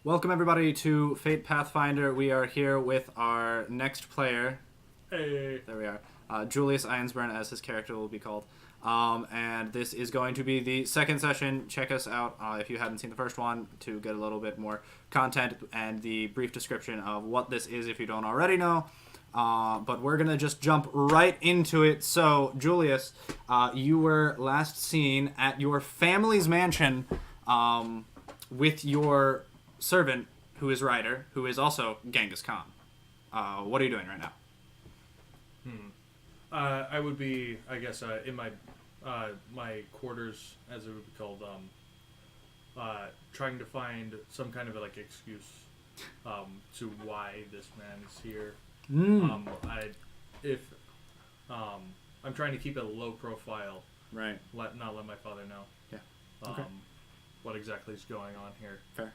Welcome everybody to Fate Pathfinder. We are here with our next player. Hey. There we are. Julius Einsbern, as his character will be called. And this is going to be the second session. Check us out if you hadn't seen the first one to get a little bit more content and the brief description of what this is if you don't already know. But we're going to just jump right into it. So, Julius, you were last seen at your family's mansion with your servant, who is Ryder, who is also Genghis Khan. What are you doing right now? I would be, I guess, in my my quarters, as it would be called, trying to find some kind of excuse to why this man is here. I'm trying to keep it a low profile. Right. Not let my father know. Yeah. Okay. What exactly is going on here? Fair.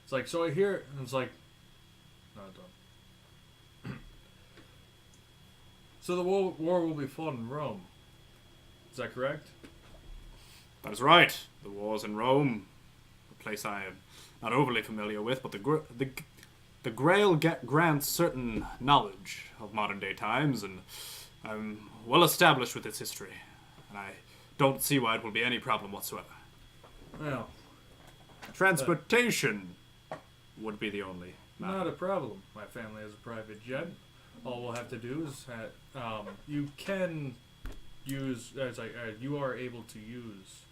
It's like, so I hear, and it's like, no, don't. So the war will be fought in Rome. Is that correct? That is right. The war's in Rome, a place I am not overly familiar with, but the Grail grants certain knowledge of modern-day times, and I'm well established with its history, and I don't see why it will be any problem whatsoever. Well, transportation would be the only matter. Not a problem. My family has a private jet. All we'll have to do is you can use, you are able to use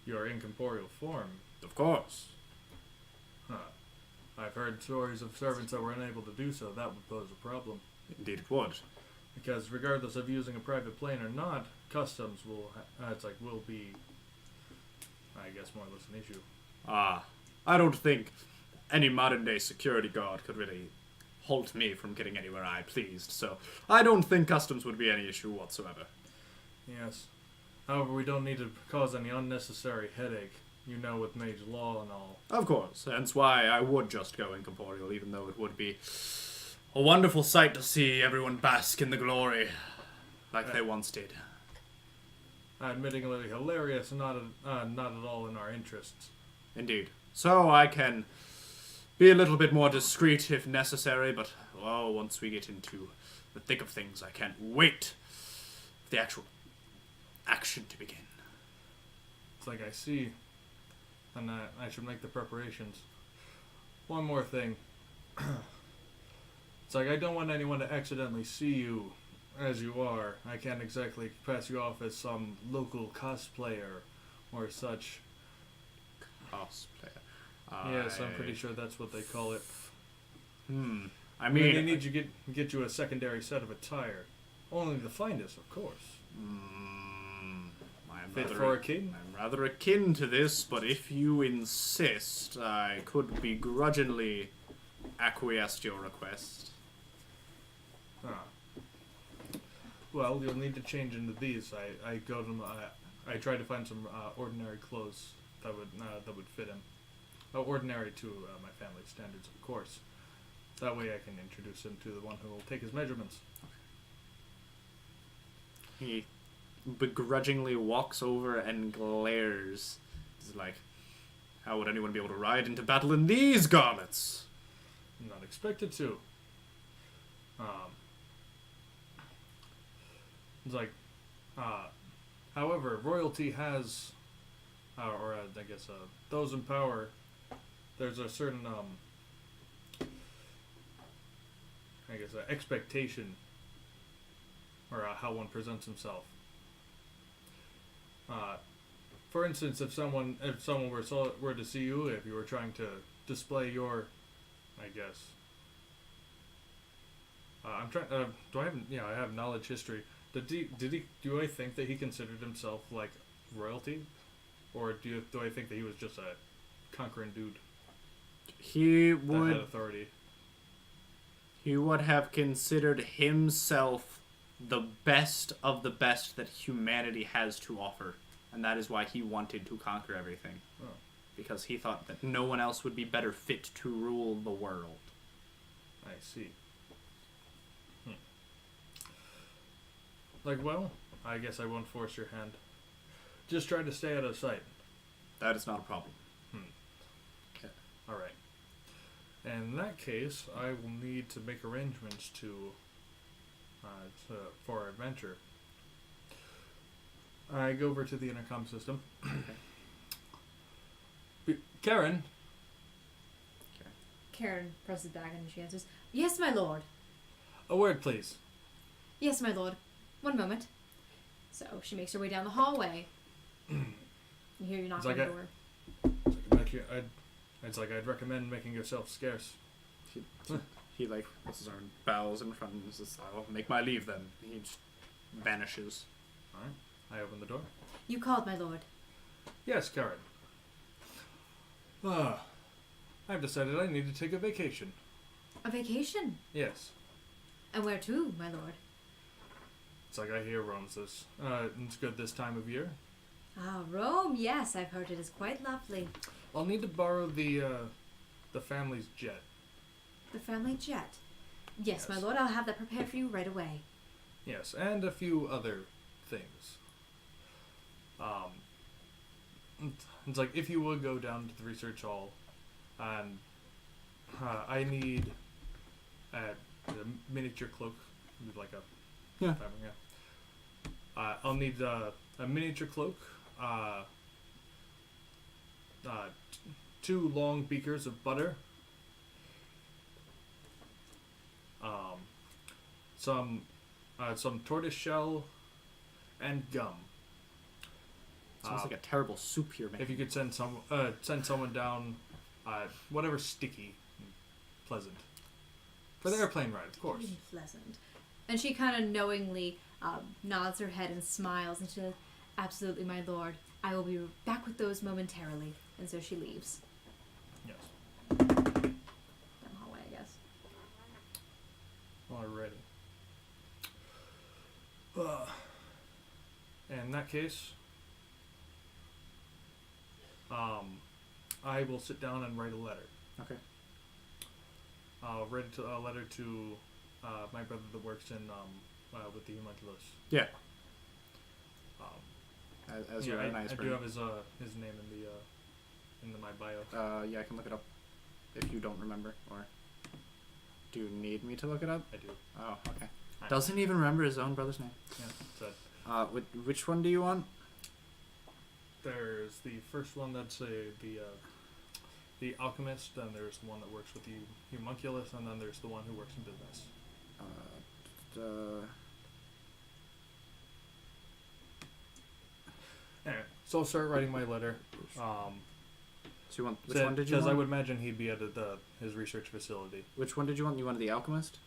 your incorporeal form. Of course. I've heard stories of servants that were unable to do so. That would pose a problem. Indeed it would. Because regardless of using a private plane or not, customs will be, I guess, more or less an issue. I don't think any modern-day security guard could really halt me from getting anywhere I pleased, so I don't think customs would be any issue whatsoever. Yes. However, we don't need to cause any unnecessary headache, with mage law and all. Of course, hence why I would just go incorporeal, even though it would be a wonderful sight to see everyone bask in the glory like they once did. Admittingly hilarious, not at all in our interests. Indeed. So I can be a little bit more discreet if necessary, but once we get into the thick of things, I can't wait for the actual action to begin. It's like I see, and I should make the preparations. One more thing. It's like I don't want anyone to accidentally see you as you are. I can't exactly pass you off as some local cosplayer or such. Cosplayer. Yes, I'm pretty sure that's what they call it. I mean, they need to get you a secondary set of attire. Only the finest, of course. Fit for a king? I'm rather akin to this, but if you insist, I could begrudgingly acquiesce your request. Well, you'll need to change into these. I try to find some ordinary clothes that would fit him. Ordinary to my family's standards, of course. That way I can introduce him to the one who will take his measurements. He begrudgingly walks over and glares. He's like, how would anyone be able to ride into battle in these garments? I'm not expected to. It's like, however, royalty has, those in power, there's a certain, expectation, or how one presents himself. For instance, if someone were to see you, if you were trying to display your, I'm trying. I have knowledge history. Do I think that he considered himself like royalty, or do I think that he was just a conquering dude? He that would had authority. He would have considered himself the best of the best that humanity has to offer, and that is why he wanted to conquer everything. Oh. Because he thought that no one else would be better fit to rule the world. I see. Like, well, I guess I won't force your hand. Just try to stay out of sight. That is not a problem. Okay. All right. In that case, I will need to make arrangements for our adventure. I go over to the intercom system. Karen. Karen presses back and she answers, "Yes, my lord." A word, please. "Yes, my lord. One moment." So she makes her way down the hallway. You hear you knock on the door. It's like I'd recommend making yourself scarce. He like puts his arm, bows in front, and says, "I'll make my leave then." He just vanishes. All right. I open the door. "You called, my lord." Yes, Karen. I've decided I need to take a vacation. "A vacation? Yes. And where to, my lord?" It's like I hear Rome's this. It's good this time of year. "Ah, Rome, yes, I've heard it is quite lovely." I'll need to borrow the family's jet. "The family jet?" Yes, Yes. my lord, I'll have that prepared for you right away." Yes, and a few other things. It's like if you would go down to the research hall, and I need a miniature cloak, like a fabric, I'll need a miniature cloak, 2 long beakers of butter, some tortoise shell, and gum. Sounds like a terrible soup you're making. If you could send someone down, whatever's sticky and pleasant. For the airplane ride, of course. Pleasant. And she kind of knowingly nods her head and smiles, and she says, "Absolutely, my lord. I will be back with those momentarily." And so she leaves. Yes. Down the hallway, I guess. Alrighty. In that case, I will sit down and write a letter. Okay. I'll write a letter to my brother that works in with the homunculus. Yeah. As you're an I Einsbern. do have his name in my bio. Yeah, I can look it up if you don't remember, or do you need me to look it up? I do. Oh, okay. Doesn't even remember his own brother's name. Yeah. So, which one do you want? there's the first one that's the alchemist, then there's the one that works with the homunculus, and then there's the one who works in business. Anyway, so I'll start writing my letter. So you want which one did you Because want? I would imagine he'd be at his research facility. Which one did you want? You wanted the alchemist?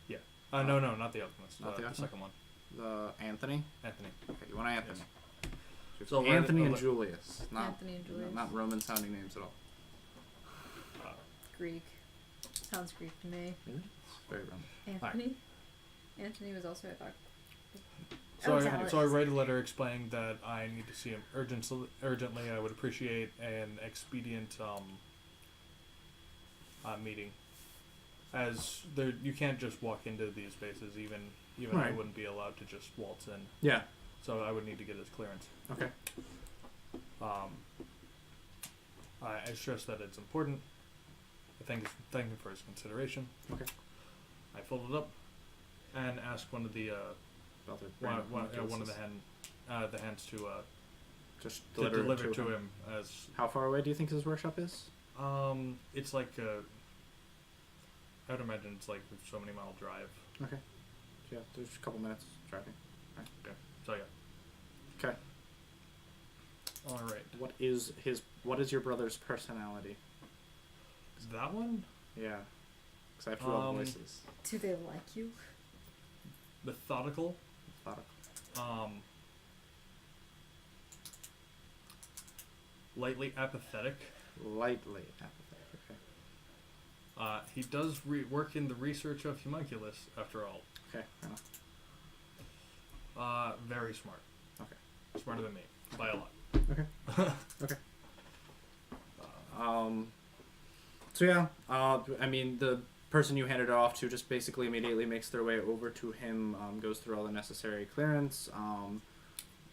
Yeah. No, not the alchemist. Not the the alchemist? second one. The Anthony? Anthony. Okay, you want Anthony. Yes. So Anthony and Julius. Not, Anthony and Julius. Not Roman sounding names at all. Greek. Sounds Greek to me. Really? It's very Roman. Anthony? Anthony was also, I thought. So I write a letter explaining that I need to see him urgently. I would appreciate an expedient meeting, as there you can't just walk into these spaces. Even Right. I wouldn't be allowed to just waltz in. Yeah. So I would need to get his clearance. Okay. I stress that it's important. I thank him for his consideration. Okay. I fold it up and ask one of the one of the hands to just deliver to him. As how far away do you think his workshop is? It's like I would imagine it's like a so many mile drive. Okay. Yeah, there's a couple minutes driving. Right. Okay. So yeah. Okay. All right. What is your brother's personality? That one? Yeah. Because I have to roll voices. Do they like you? Methodical. Lightly apathetic. Lightly apathetic. Okay. He does work in the research of homunculus, after all. Okay. Fair enough. Very smart. Okay. Smarter than me by a lot. Okay. Okay. So yeah, I mean, the person you handed it off to just basically immediately makes their way over to him, goes through all the necessary clearance,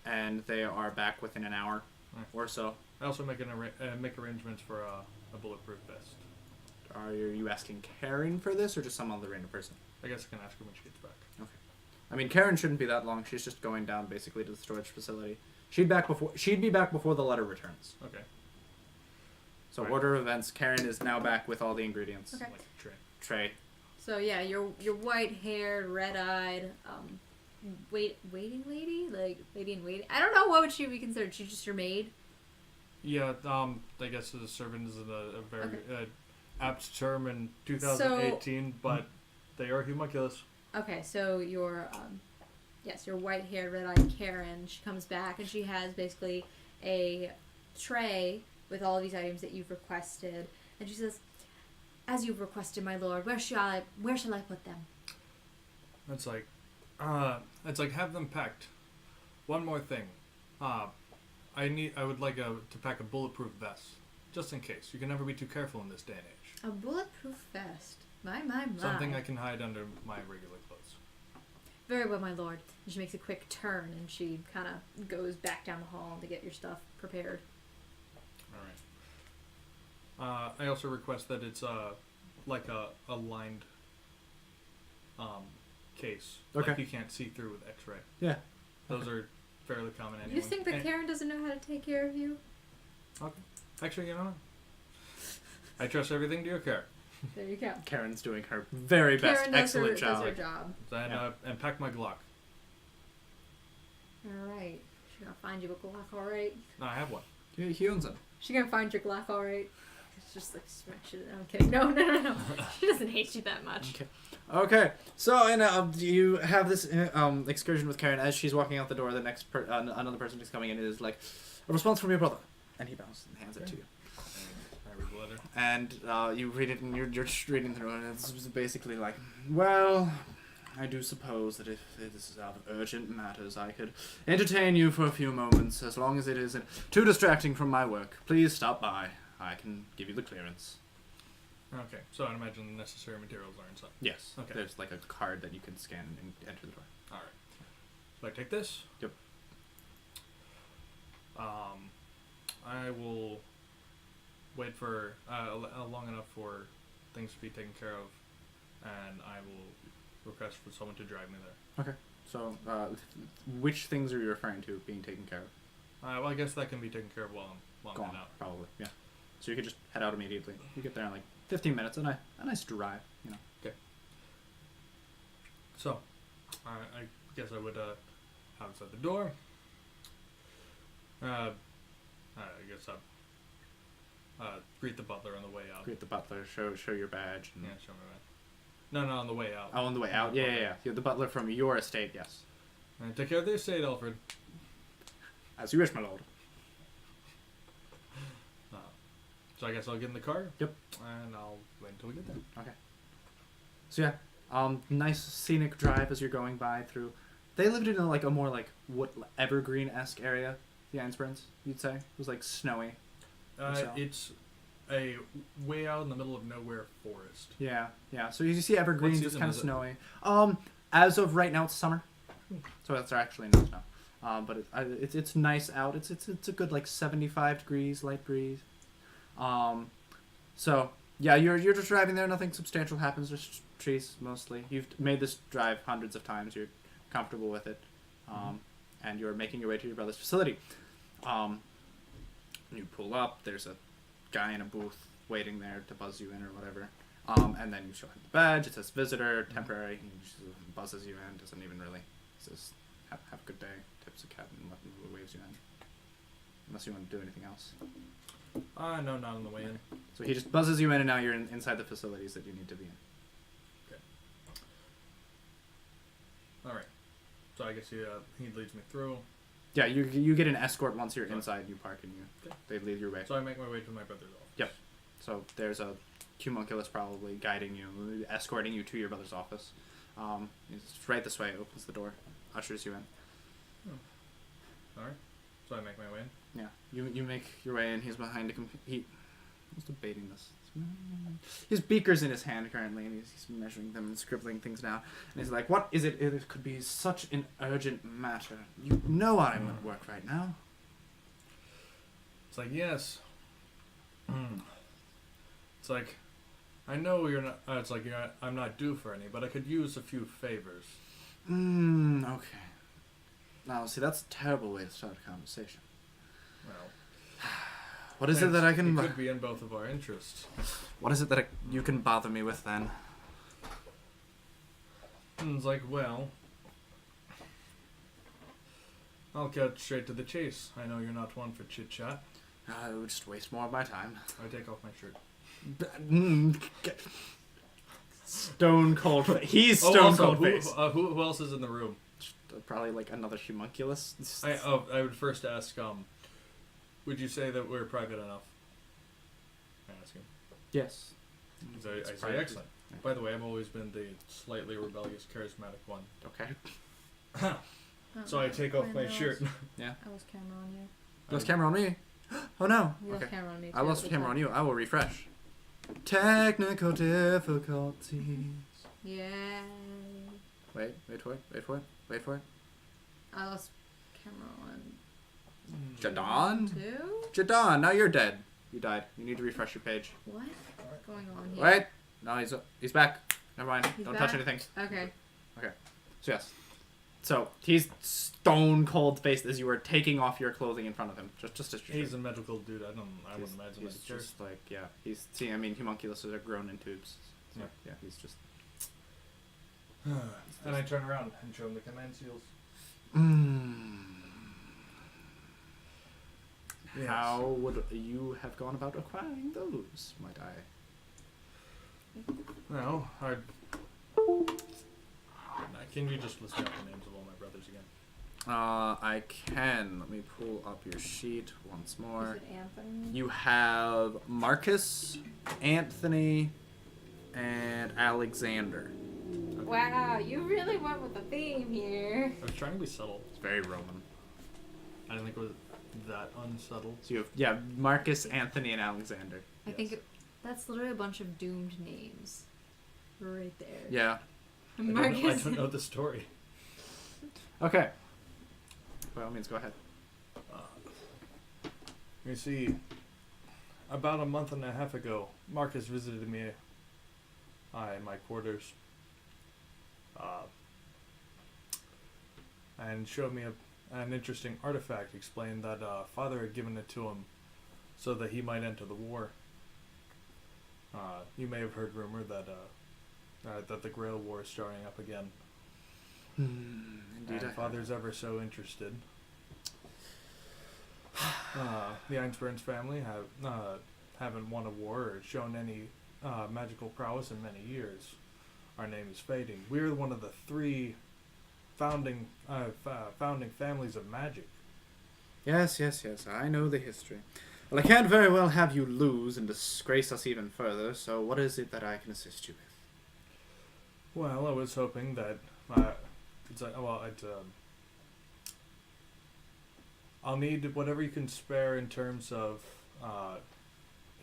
and they are back within an hour or so. I also make make arrangements for a bulletproof vest. Are you asking Karen for this, or just some other random person? I guess I can ask her when she gets back. Okay. I mean, Karen shouldn't be that long. She's just going down basically to the storage facility. She'd be back before the letter returns. Okay. So Right. order of events. Karen is now back with all the ingredients. Okay. Like a tray. Trey. So yeah, you're white-haired, red-eyed, waiting lady, like lady in waiting. I don't know what would she be considered. She's just your maid. Yeah. I guess a servant isn't a very apt term in 2018, but they are homunculus. Okay, so your your white-haired, red-eyed Karen. She comes back and she has basically a tray with all of these items that you've requested, and she says, "As you've requested, my lord, where shall I put them?" It's like have them packed. One more thing, I would like to pack a bulletproof vest, just in case. You can never be too careful in this day and age. A bulletproof vest. My. Something I can hide under my regular clothes. Very well, my lord. And she makes a quick turn and she kind of goes back down the hall to get your stuff prepared. All right. I also request that it's like a lined case. Okay. Like you can't see through with X-ray. Yeah. Those are fairly common anyway. You think that Karen doesn't know how to take care of you? Okay. Actually, you know what? I trust everything to your care. There you go. Karen's doing her very best. Karen does Excellent does her job. job. And pack my Glock. Alright. She's gonna find you a Glock, alright? No, I have one. He owns them. She's gonna find your Glock, alright? It's just like smash it. I'm kidding. No. She doesn't hate you that much. Okay. So, and you have this excursion with Karen as she's walking out the door. The next another person who's coming in is like, "A response from your brother," and he bows and hands it to you. I read the letter. And you read it, and you're just reading through it, and it's basically like, "Well, I do suppose that if this is out of urgent matters, I could entertain you for a few moments, as long as it isn't too distracting from my work. Please stop by. I can give you the clearance." Okay, so I imagine the necessary materials are inside. Yes. Okay. There's like a card that you can scan and enter the door. All right. So I take this. Yep. I will wait for long enough for things to be taken care of, and I will request for someone to drive me there. Okay. So, which things are you referring to being taken care of? Well, I guess that can be taken care of while I'm Gone, out. probably. Yeah. So you could just head out immediately. You get there in like 15 minutes, a nice drive, you know. Okay. So, I guess I would outside the door. I guess greet the butler on the way out. Greet the butler, show your badge. And Yeah, show me that. No, on the way out. Oh, on the way out. Yeah. You're the butler from your estate, yes. And take care of the estate, Alfred. As you wish, my lord. So I guess I'll get in the car. Yep. And I'll wait until we get there. Okay. So yeah, nice scenic drive as you're going by through. They lived in a more wood evergreen-esque area. The Einsberns, you'd say, it was like snowy. It's a way out in the middle of nowhere forest. Yeah. So you see evergreens, it's season kind of is it? snowy. As of right now, it's summer, so that's actually no snow. But it's nice out. It's a good 75 degrees, light breeze. So yeah, you're just driving there. Nothing substantial happens. Just trees mostly. You've made this drive hundreds of times. You're comfortable with it, and you're making your way to your brother's facility. You pull up. There's a guy in a booth waiting there to buzz you in or whatever. And then you show him the badge. It says visitor, temporary. He just buzzes you in. Doesn't even really says have a good day. Tips a cat and waves you in. Unless you want to do anything else. No, not on the way in. So he just buzzes you in, and now you're inside the facilities that you need to be in. Okay. All right. So I guess he leads me through. Yeah, you get an escort once you're inside. You park and Okay. they lead your way. So I make my way to my brother's office. Yep. So there's a homunculus probably guiding you, escorting you to your brother's office. He's right this way. Opens the door, ushers you in. All right. So I make my way in. Yeah, you make your way in. He's behind a computer. He was debating this. It's his beaker's in his hand currently, and he's measuring them and scribbling things down. And he's like, "What is it? It could be such an urgent matter. You know I'm at work right now." It's like, yes. It's like, I know you're not. It's like I'm not due for any, but I could use a few favors. Okay. Now, see, that's a terrible way to start a conversation. Well, what is it that I can... It could be in both of our interests. What is it that you can bother me with, then? It's like, well, I'll get straight to the chase. I know you're not one for chit-chat. I would just waste more of my time. I take off my shirt. Stone cold face. He's stone cold who, face. Who else is in the room? Probably like another homunculus. I would first ask, would you say that we're private enough? I ask him. Yes. I say excellent. By the way, I've always been the slightly rebellious, charismatic one. Okay. So I take off my shirt. Yeah. I lost camera on you. You lost camera on me? Oh no. You lost camera on me. I lost camera on you. I will refresh. Technical difficulties. Yeah. Wait for it. I lost camera on Jadon? too? Jadon, now you're dead. You died. You need to refresh your page. What's going on here? Wait. No, he's back. Never mind. He's Don't back? touch anything. Okay. So yes. So he's stone cold faced as you were taking off your clothing in front of him. Just as He's a medical dude. I wouldn't imagine that he's he cares. just like, yeah. He's see. I mean, homunculuses are grown in tubes. So, yeah. He's just. And I turn around and show him the command seals. Yes. How would you have gone about acquiring those, might I? No, can you just list out the names of all my brothers again? I can. Let me pull up your sheet once more. Is it Anthony? You have Marcus, Anthony, and Alexander. Wow, you really went with the theme here. I was trying to be subtle. It's very Roman. I didn't think it was that unsubtle. So you have, Marcus, Anthony, and Alexander. I think that's literally a bunch of doomed names. Right there. Yeah. I Marcus. don't know the story. Okay. By all means, go ahead. You see, about a month and a half ago, Marcus visited me in my quarters. And showed me an interesting artifact. Explained that father had given it to him so that he might enter the war. You may have heard rumor that that the Grail War is starting up again. Indeed, And father's ever so interested. The Einsbern family haven't won a war or shown any magical prowess in many years. Our name is fading. We're one of the 3 founding families of magic. Yes. I know the history. Well, I can't very well have you lose and disgrace us even further, so what is it that I can assist you with? Well, I was hoping that I'll need whatever you can spare in terms of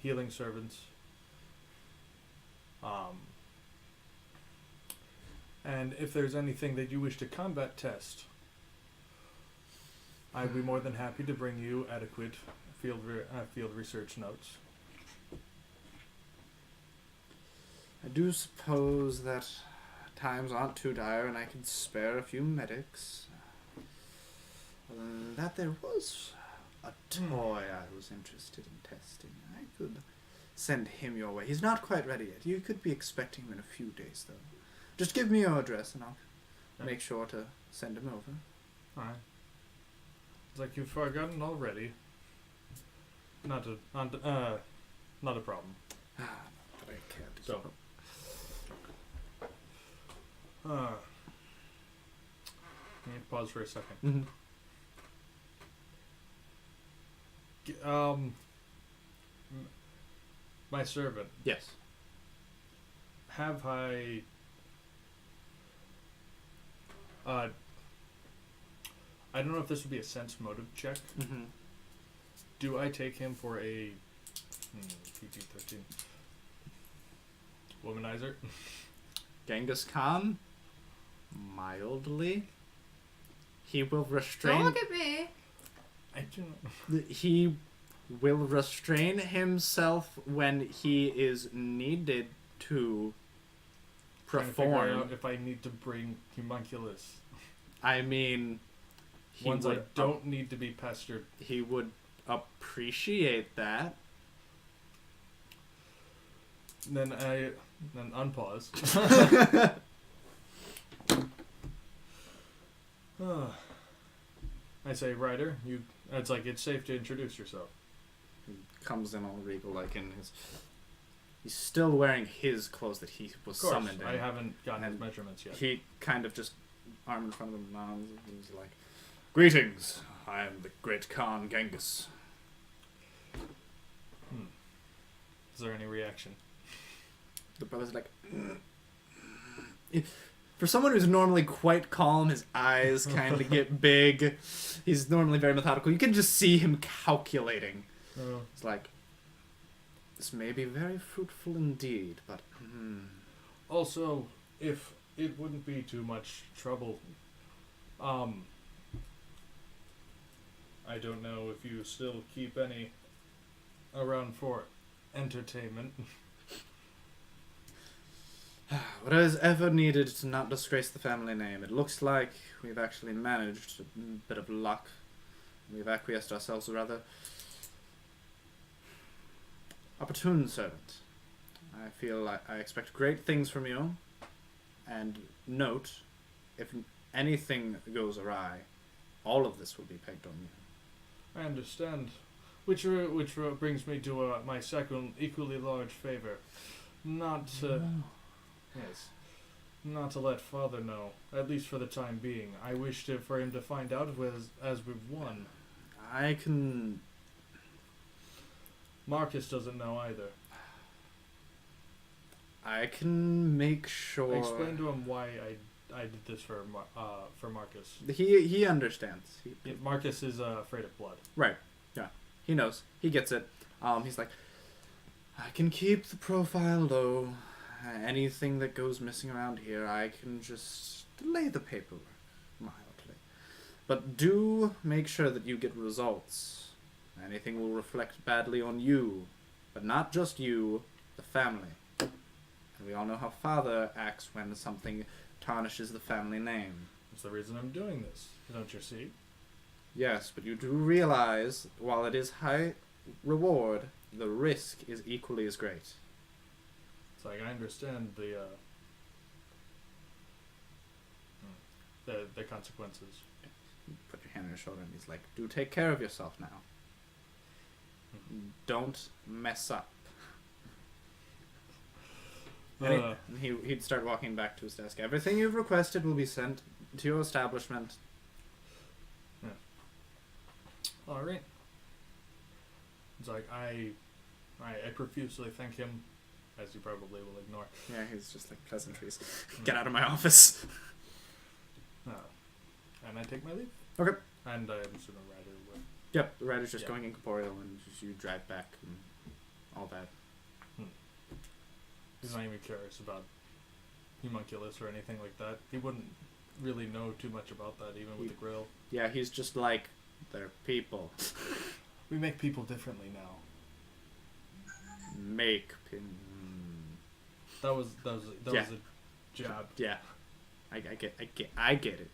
healing servants. And if there's anything that you wish to combat test, I'd be more than happy to bring you adequate field research notes. I do suppose that times aren't too dire and I can spare a few medics. Other than that, there was a toy I was interested in testing. I could send him your way. He's not quite ready yet. You could be expecting him in a few days, though. Just give me your address and I'll make sure to send him over. Alright. It's like you've forgotten already. Not a problem. I can't. So, let me pause for a second. My servant. Yes. Have I? I don't know if this would be a sense motive check. Do I take him for a PG-13? Womanizer? Genghis Khan, mildly. He will restrain. Don't look at me. I do not. He will restrain himself when he is needed to Trying to figure perform. out if I need to bring homunculus. I mean, he Ones I would don't need to be pestered. he would appreciate that. Then unpause. I say, Ryder, it's like it's safe to introduce yourself. He comes in all regal, like in his. He's still wearing his clothes that he was Of course, summoned in. I haven't gotten his And measurements yet. He kind of just arm in front of him nods. And he's like, "Greetings, I am the great Khan Genghis." Is there any reaction? The brother's like, for someone who's normally quite calm, his eyes kind of get big. He's normally very methodical. You can just see him calculating. It's like, this may be very fruitful indeed, but Also, if it wouldn't be too much trouble, I don't know if you still keep any around for entertainment. what is ever needed to not disgrace the family name? It looks like we've actually managed a bit of luck. We've acquiesced ourselves a rather opportune servant. I feel like I expect great things from you. And note, if anything goes awry, all of this will be pegged on you. I understand. Which brings me to my second equally large favor. Not to... Yes. Not to let Father know, at least for the time being. I wish for him to find out as we've won. I can... Marcus doesn't know either. I can make sure... Explain to him why I did this for Marcus. He understands. Marcus is afraid of blood. Right. Yeah. He knows. He gets it. He's like, I can keep the profile low. Anything that goes missing around here, I can just delay the paperwork mildly. But do make sure that you get results. Anything will reflect badly on you. But not just you, the family. And we all know how Father acts when something tarnishes the family name. That's the reason I'm doing this. Don't you see? Yes, but you do realize, while it is high reward, the risk is equally as great. It's like I understand the consequences. You put your hand on your shoulder and he's like, do take care of yourself now. Don't mess up. And he'd start walking back to his desk. Everything you've requested will be sent to your establishment. All right. It's like I profusely thank him, as you probably will ignore. Yeah, he's just like pleasantries. Get out of my office. And I take my leave. Okay. And I'm assuming Ryder will. Yep, the rider's just Yeah. going incorporeal and you drive back and all that. He's not even curious about homunculus or anything like that. He wouldn't really know too much about that, even with the grill. Yeah, he's just like, they're people. We make people differently now. That was a jab. Yeah, I get it.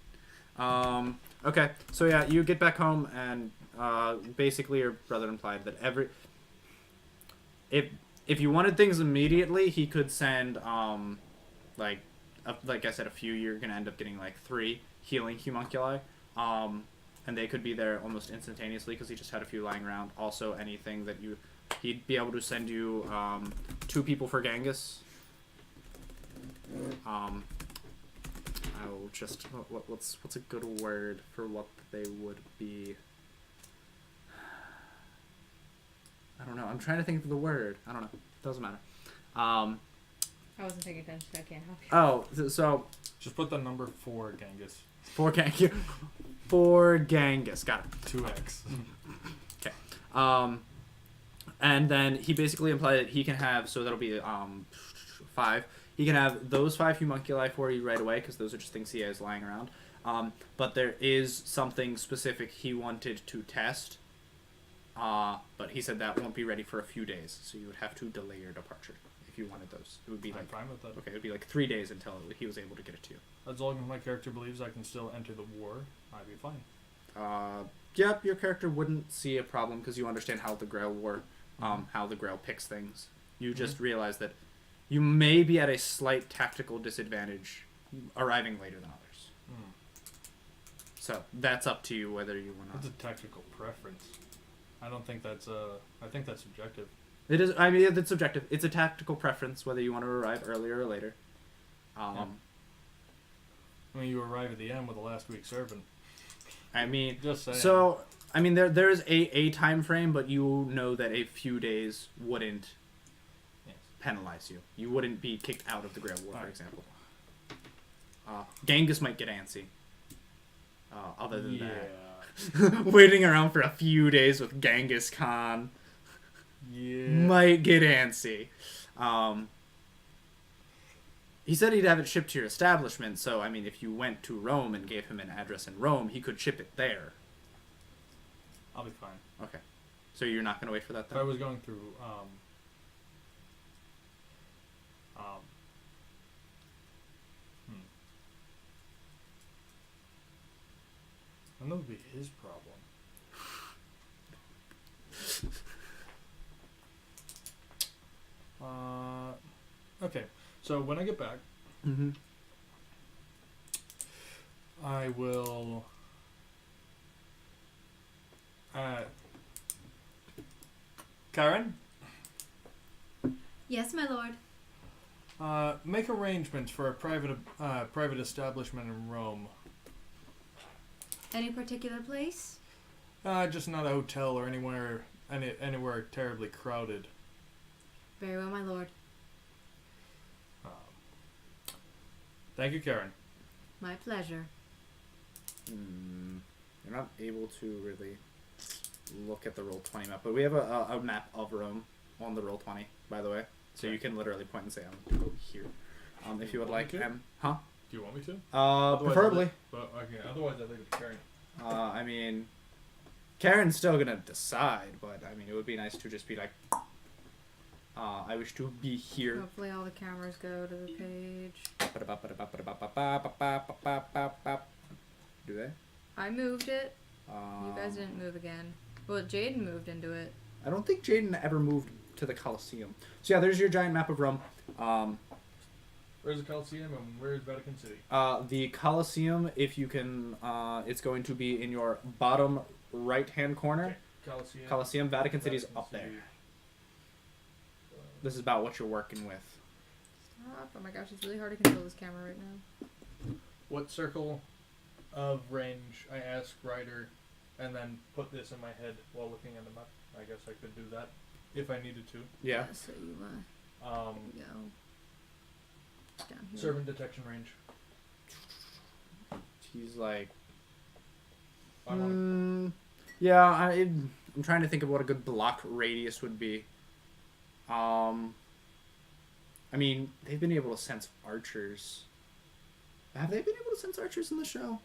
Okay, so yeah, you get back home and basically your brother implied that if you wanted things immediately, he could send like I said, a few. You're gonna end up getting like 3 healing homunculi, and they could be there almost instantaneously because he just had a few lying around. Also, anything that he'd be able to send you 2 people for Genghis. I will just what's a good word for what they would be? I don't know. I'm trying to think of the word. I don't know. Doesn't matter. I wasn't paying attention, so I can't help you. Oh, so Just put the number 4 Genghis. 4 Genghis. 4 Genghis. Got it. 2x. Okay. And then he basically implied that he can have, so that'll be 5. He can have those 5 homunculi for you right away, because those are just things he has lying around. But there is something specific he wanted to test. But he said that won't be ready for a few days, so you would have to delay your departure if you wanted those. It would be I'm like fine with that. okay, it would be like 3 days until he was able to get it to you. As long as my character believes I can still enter the war, I'd be fine. Yep, your character wouldn't see a problem because you understand how the Grail work, how the Grail picks things. You just realize that you may be at a slight tactical disadvantage arriving later than others. So that's up to you whether you want to. That's a tactical preference. I don't think that's I think that's subjective. It is. I mean, it's subjective. It's a tactical preference whether you want to arrive earlier or later. I mean, you arrive at the end with the last week servant. I mean, Just saying. so I mean, there is a time frame, but you know that a few days wouldn't penalize you. You wouldn't be kicked out of the Grail War, for example. Genghis might get antsy. Other than that, waiting around for a few days with Genghis Khan might get antsy. He said he'd have it shipped to your establishment, so I mean, if you went to Rome and gave him an address in Rome, he could ship it there. I'll be fine. Okay, so you're not gonna wait for that If then? I was going through and that would be his problem. Okay, so when I get back, I will. Karen, Yes, my lord. make arrangements for a private establishment in Rome. Any particular place? Just not a hotel or anywhere terribly crowded. Very well, my lord. Thank you, Karen. My pleasure. You're not able to really look at the Roll20 map, but we have a map of Rome on the Roll20, by the way. So you can literally point and say, I'm go here. If you would like. Do you want me to? Preferably. Otherwise I leave it to Karen. I mean, Karen's still gonna decide, but I mean, it would be nice to just be like, I wish to be here. Hopefully all the cameras go to the page. Do they? I moved it. You guys didn't move again. Well, Jaden moved into it. I don't think Jaden ever moved to the Colosseum. So yeah, there's your giant map of Rome. Where's the Colosseum and where's Vatican City? The Colosseum, if you can, it's going to be in your bottom right-hand corner. Okay. Colosseum, Vatican City's up there. This is about what you're working with. Stop. Oh my gosh, it's really hard to control this camera right now. What circle of range? I asked Ryder, and then put this in my head while looking at the map. I guess I could do that if I needed to. Yeah. So you, Um, go. Down here. Servant detection range. He's like, I want yeah, I'm trying to think of what a good block radius would be. I mean, they've been able to sense archers. Have they been able to sense archers in the show?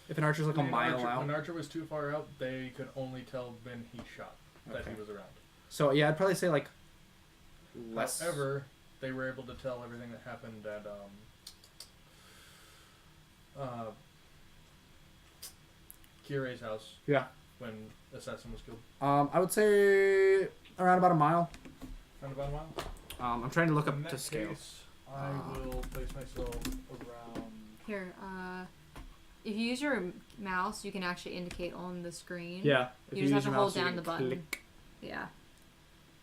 If an archer's like a mile out? When an archer was too far out, they could only tell when he shot that he was around. So yeah, I'd probably say like less. However, they were able to tell everything that happened at Kirei's house. Yeah. When Assassin was killed. I would say around about a mile. Around about a mile? I'm trying to look In up that to scale. case, I will place myself around... Here, if you use your mouse, you can actually indicate on the screen. Yeah. You just have to hold down the button. Click. Yeah.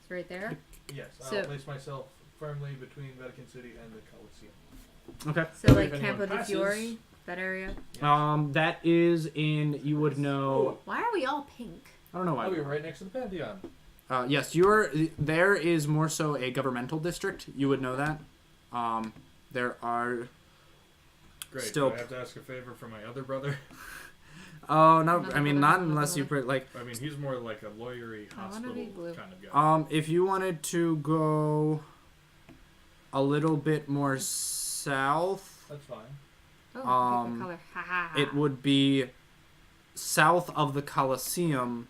It's right there. Yes, So- I'll place myself firmly between Vatican City and the Colosseum. Okay. So like If anyone Campo di passes- Fiore, that area. That is in, you would know, Why are we all pink? I don't know why. I'll be right next to the Pantheon. Yes, there is more so a governmental district. You would know that. There are Great. still. Do I have to ask a favor for my other brother? Oh no! Another I mean, brother, not another unless you brother. put like. I mean, he's more like a lawyery I wanna hospital be blue. kind of guy. If you wanted to go. a little bit more south. That's fine. Oh, pick a color. Ha ha ha. It would be south of the Colosseum,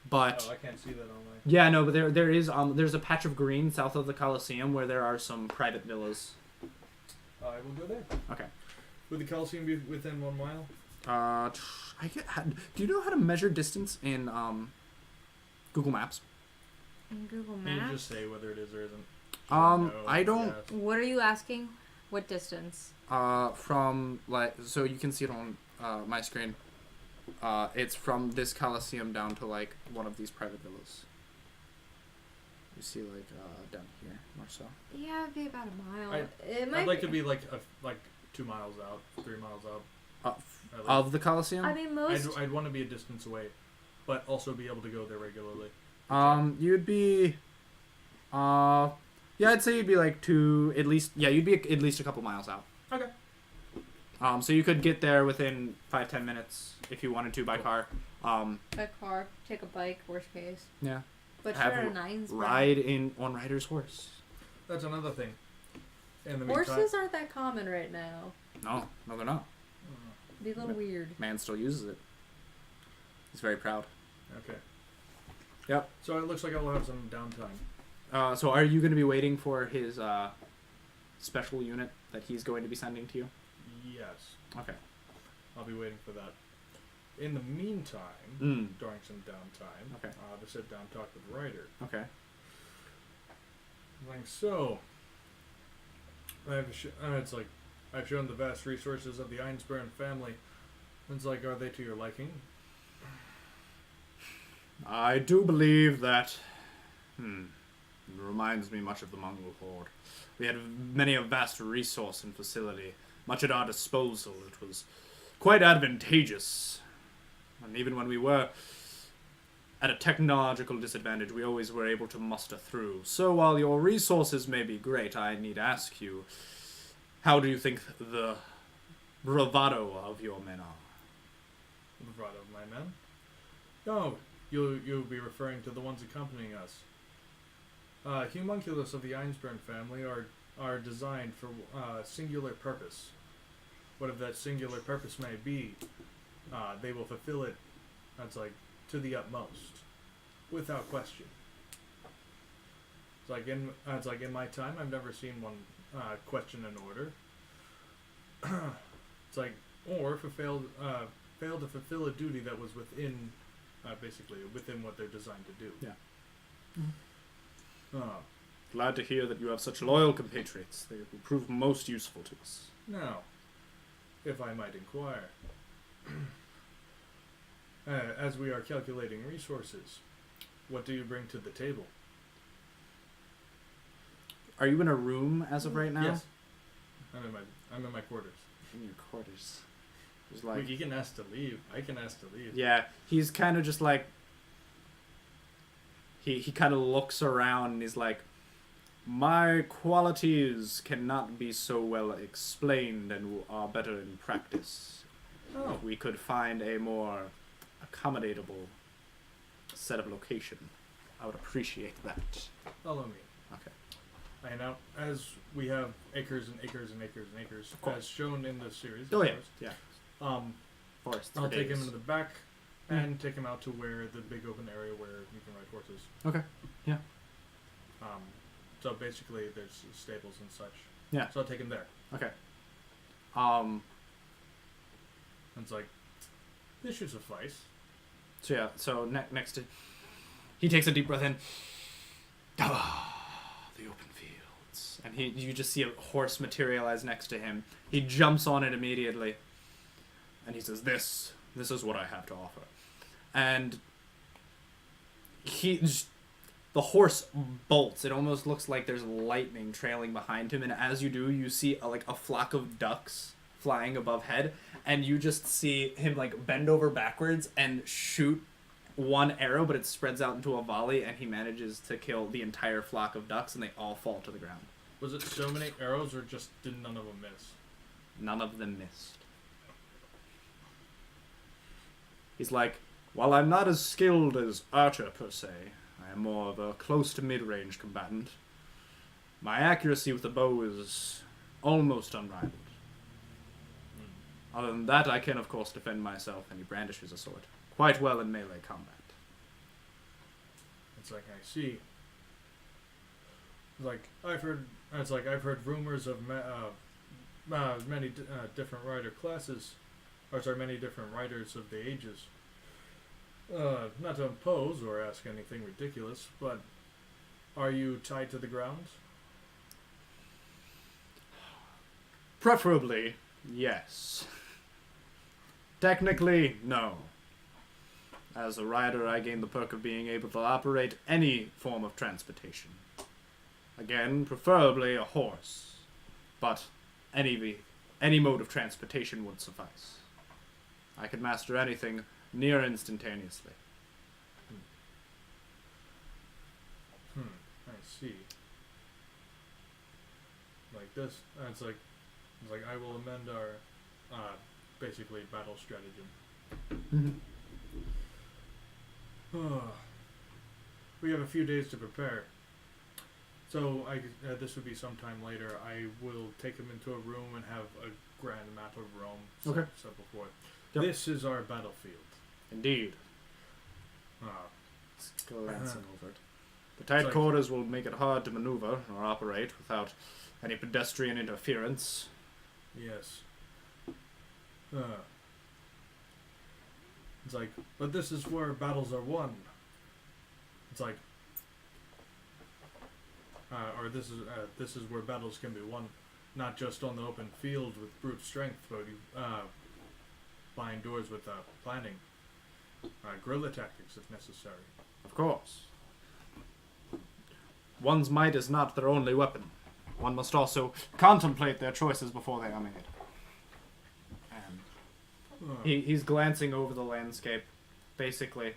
but Oh, I can't see that on my... yeah, no, but there is there's a patch of green south of the Colosseum where there are some private villas. I will go there. Okay. Would the Coliseum be within 1 mile? Do you know how to measure distance in Google Maps? In Google Can you Maps? just say whether it is or isn't? I don't. Yes. What are you asking? What distance? From like, so you can see it on my screen. It's from this Coliseum down to like one of these private villas. You see, like down here or so. Yeah, it'd be about a mile. I'd like to be like 2 miles out, 3 miles out. Of the Coliseum. I mean, most. I'd want to be a distance away, but also be able to go there regularly. You'd be, yeah, I'd say you'd be like at least a couple miles out. Okay. So you could get there within 5-10 minutes if you wanted to by car. By car, take a bike, worst case. Yeah. But Have you're at a Einsbern. Ride on Rider's horse. That's another thing. In the meantime, Horses aren't that common right now. No, they're not. Be a little weird. Man still uses it. He's very proud. Okay. Yep. So it looks like I'll have some downtime. So are you going to be waiting for his special unit that he's going to be sending to you? Yes. Okay. I'll be waiting for that. In the meantime, during some downtime, Okay. to sit down and talk with Ryder. Okay. Like, so, it's like, I've shown the vast resources of the Einsbern family. It's like, are they to your liking? I do believe that. It reminds me much of the Mongol horde. We had many a vast resource and facility, much at our disposal. It was quite advantageous. And even when we were at a technological disadvantage, we always were able to muster through. So while your resources may be great, I need to ask you, how do you think the bravado of your men are? The bravado of my men? No, you'll be referring to the ones accompanying us. Homunculus of the Einsbern family are designed for singular purpose. Whatever that singular purpose may be, they will fulfill it. That's like to the utmost, without question. It's like in my time, I've never seen one question an order. It's like, or fail to fulfill a duty that was within, basically within what they're designed to do. Yeah. Glad to hear that you have such loyal compatriots. They will prove most useful to us. Now, if I might inquire, as we are calculating resources, what do you bring to the table? Are you in a room as of right now? Yes. I'm in my quarters. In your quarters. Just like, You can ask to leave. I can ask to leave. yeah, he's kind of just like, he kind of looks around and he's like, my qualities cannot be so well explained and are better in practice. Oh. If we could find a more accommodatable set of location, I would appreciate that. Follow me. Okay. And now, as we have acres and acres and acres and acres, as shown in the series. Oh of yeah, course, yeah. Forests. I'll for take him days. into the back and take him out to where the big open area where you can ride horses. Okay. Yeah. So basically, there's stables and such. Yeah. So I'll take him there. Okay. And it's like, this should suffice. So yeah. So next to, he takes a deep breath in. Ah, the open fields, and you just see a horse materialize next to him. He jumps on it immediately, and he says, "This is what I have to offer," and the horse bolts. It almost looks like there's lightning trailing behind him, and as you do, you see a flock of ducks flying above head, and you just see him like bend over backwards and shoot one arrow, but it spreads out into a volley, and he manages to kill the entire flock of ducks, and they all fall to the ground. Was it so many arrows, or just did none of them miss? None of them missed. He's like, while I'm not as skilled as Archer per se, I am more of a close to mid-range combatant. My accuracy with the bow is almost unrivaled. Other than that, I can, of course, defend myself, and he brandishes a sword quite well in melee combat. It's like, I see. It's like, I've heard rumors of many different rider classes, many different riders of the ages. Not to impose or ask anything ridiculous, but are you tied to the ground? Preferably, yes. Technically, no. As a rider, I gain the perk of being able to operate any form of transportation. Again, preferably a horse, but any mode of transportation would suffice. I could master anything near instantaneously. I see. Like this, it's like I will amend our basically battle stratagem. We have a few days to prepare. So this would be sometime later. I will take him into a room and have a grand map of Rome. Okay. Said before. Yep. This is our battlefield. Indeed. Ah. Glancing over it. The tight quarters will make it hard to maneuver or operate without any pedestrian interference. Yes. It's like, but this is where battles are won. It's like, or this is where battles can be won, not just on the open field with brute strength, but behind doors with planning, guerrilla tactics if necessary. Of course. One's might is not their only weapon. One must also contemplate their choices before they are made. And he's glancing over the landscape, basically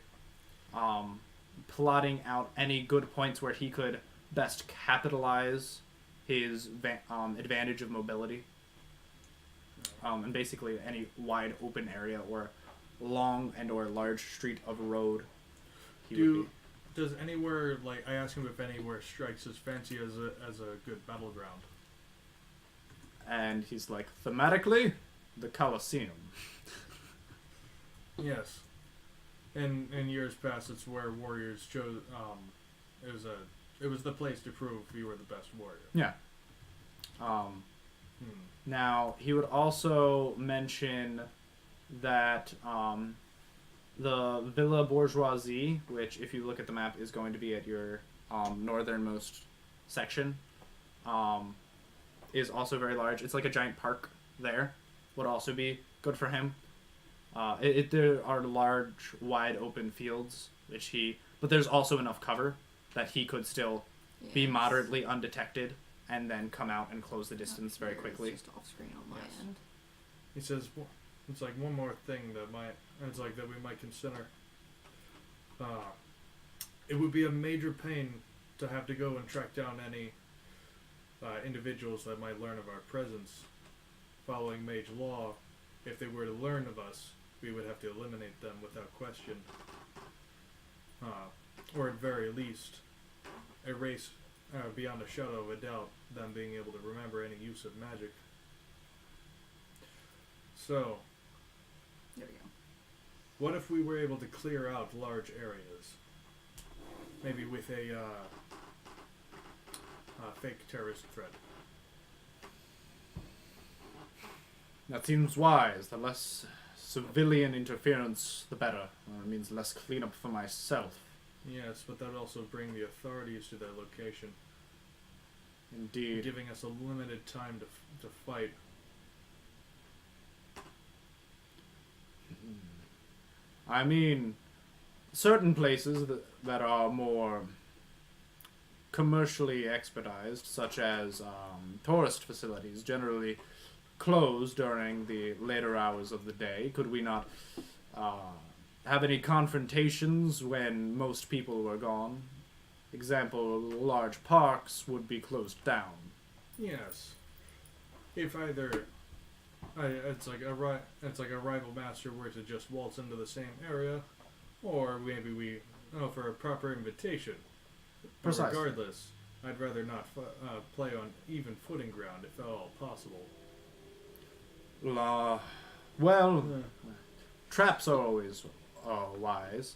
plotting out any good points where he could best capitalize his advantage of mobility. And basically any wide open area or long and or large street of road Does anywhere, like, I ask him if anywhere strikes as fancy as a good battleground. And he's like, thematically, the Colosseum. Yes. In years past, it's where warriors chose. It was the place to prove you were the best warrior. Yeah. Now he would also mention that the Villa Bourgeoisie, which, if you look at the map, is going to be at your northernmost section, is also very large. It's like a giant park there. Would also be good for him. There are large, wide open fields, but there's also enough cover that he could still be moderately undetected and then come out and close the distance very quickly. It's just off screen on my end. He says, it's like one more thing that we might consider. It would be a major pain to have to go and track down any individuals that might learn of our presence. Following mage law, if they were to learn of us, we would have to eliminate them without question. Or at very least, erase beyond a shadow of a doubt them being able to remember any use of magic. So, there we go. What if we were able to clear out large areas? Maybe with a fake terrorist threat. That seems wise. The less civilian interference, the better. It means less cleanup for myself. Yes, but that would also bring the authorities to their location. Indeed. Giving us a limited time to fight. I mean, certain places that are more commercially expedized, such as tourist facilities, generally close during the later hours of the day. Could we not have any confrontations when most people were gone? Example, large parks would be closed down. Yes. If either it's like a rival master were to just waltz into the same area, or maybe we offer a proper invitation. Precisely. Regardless, I'd rather not play on even footing ground if at all possible. Well, traps are always wise.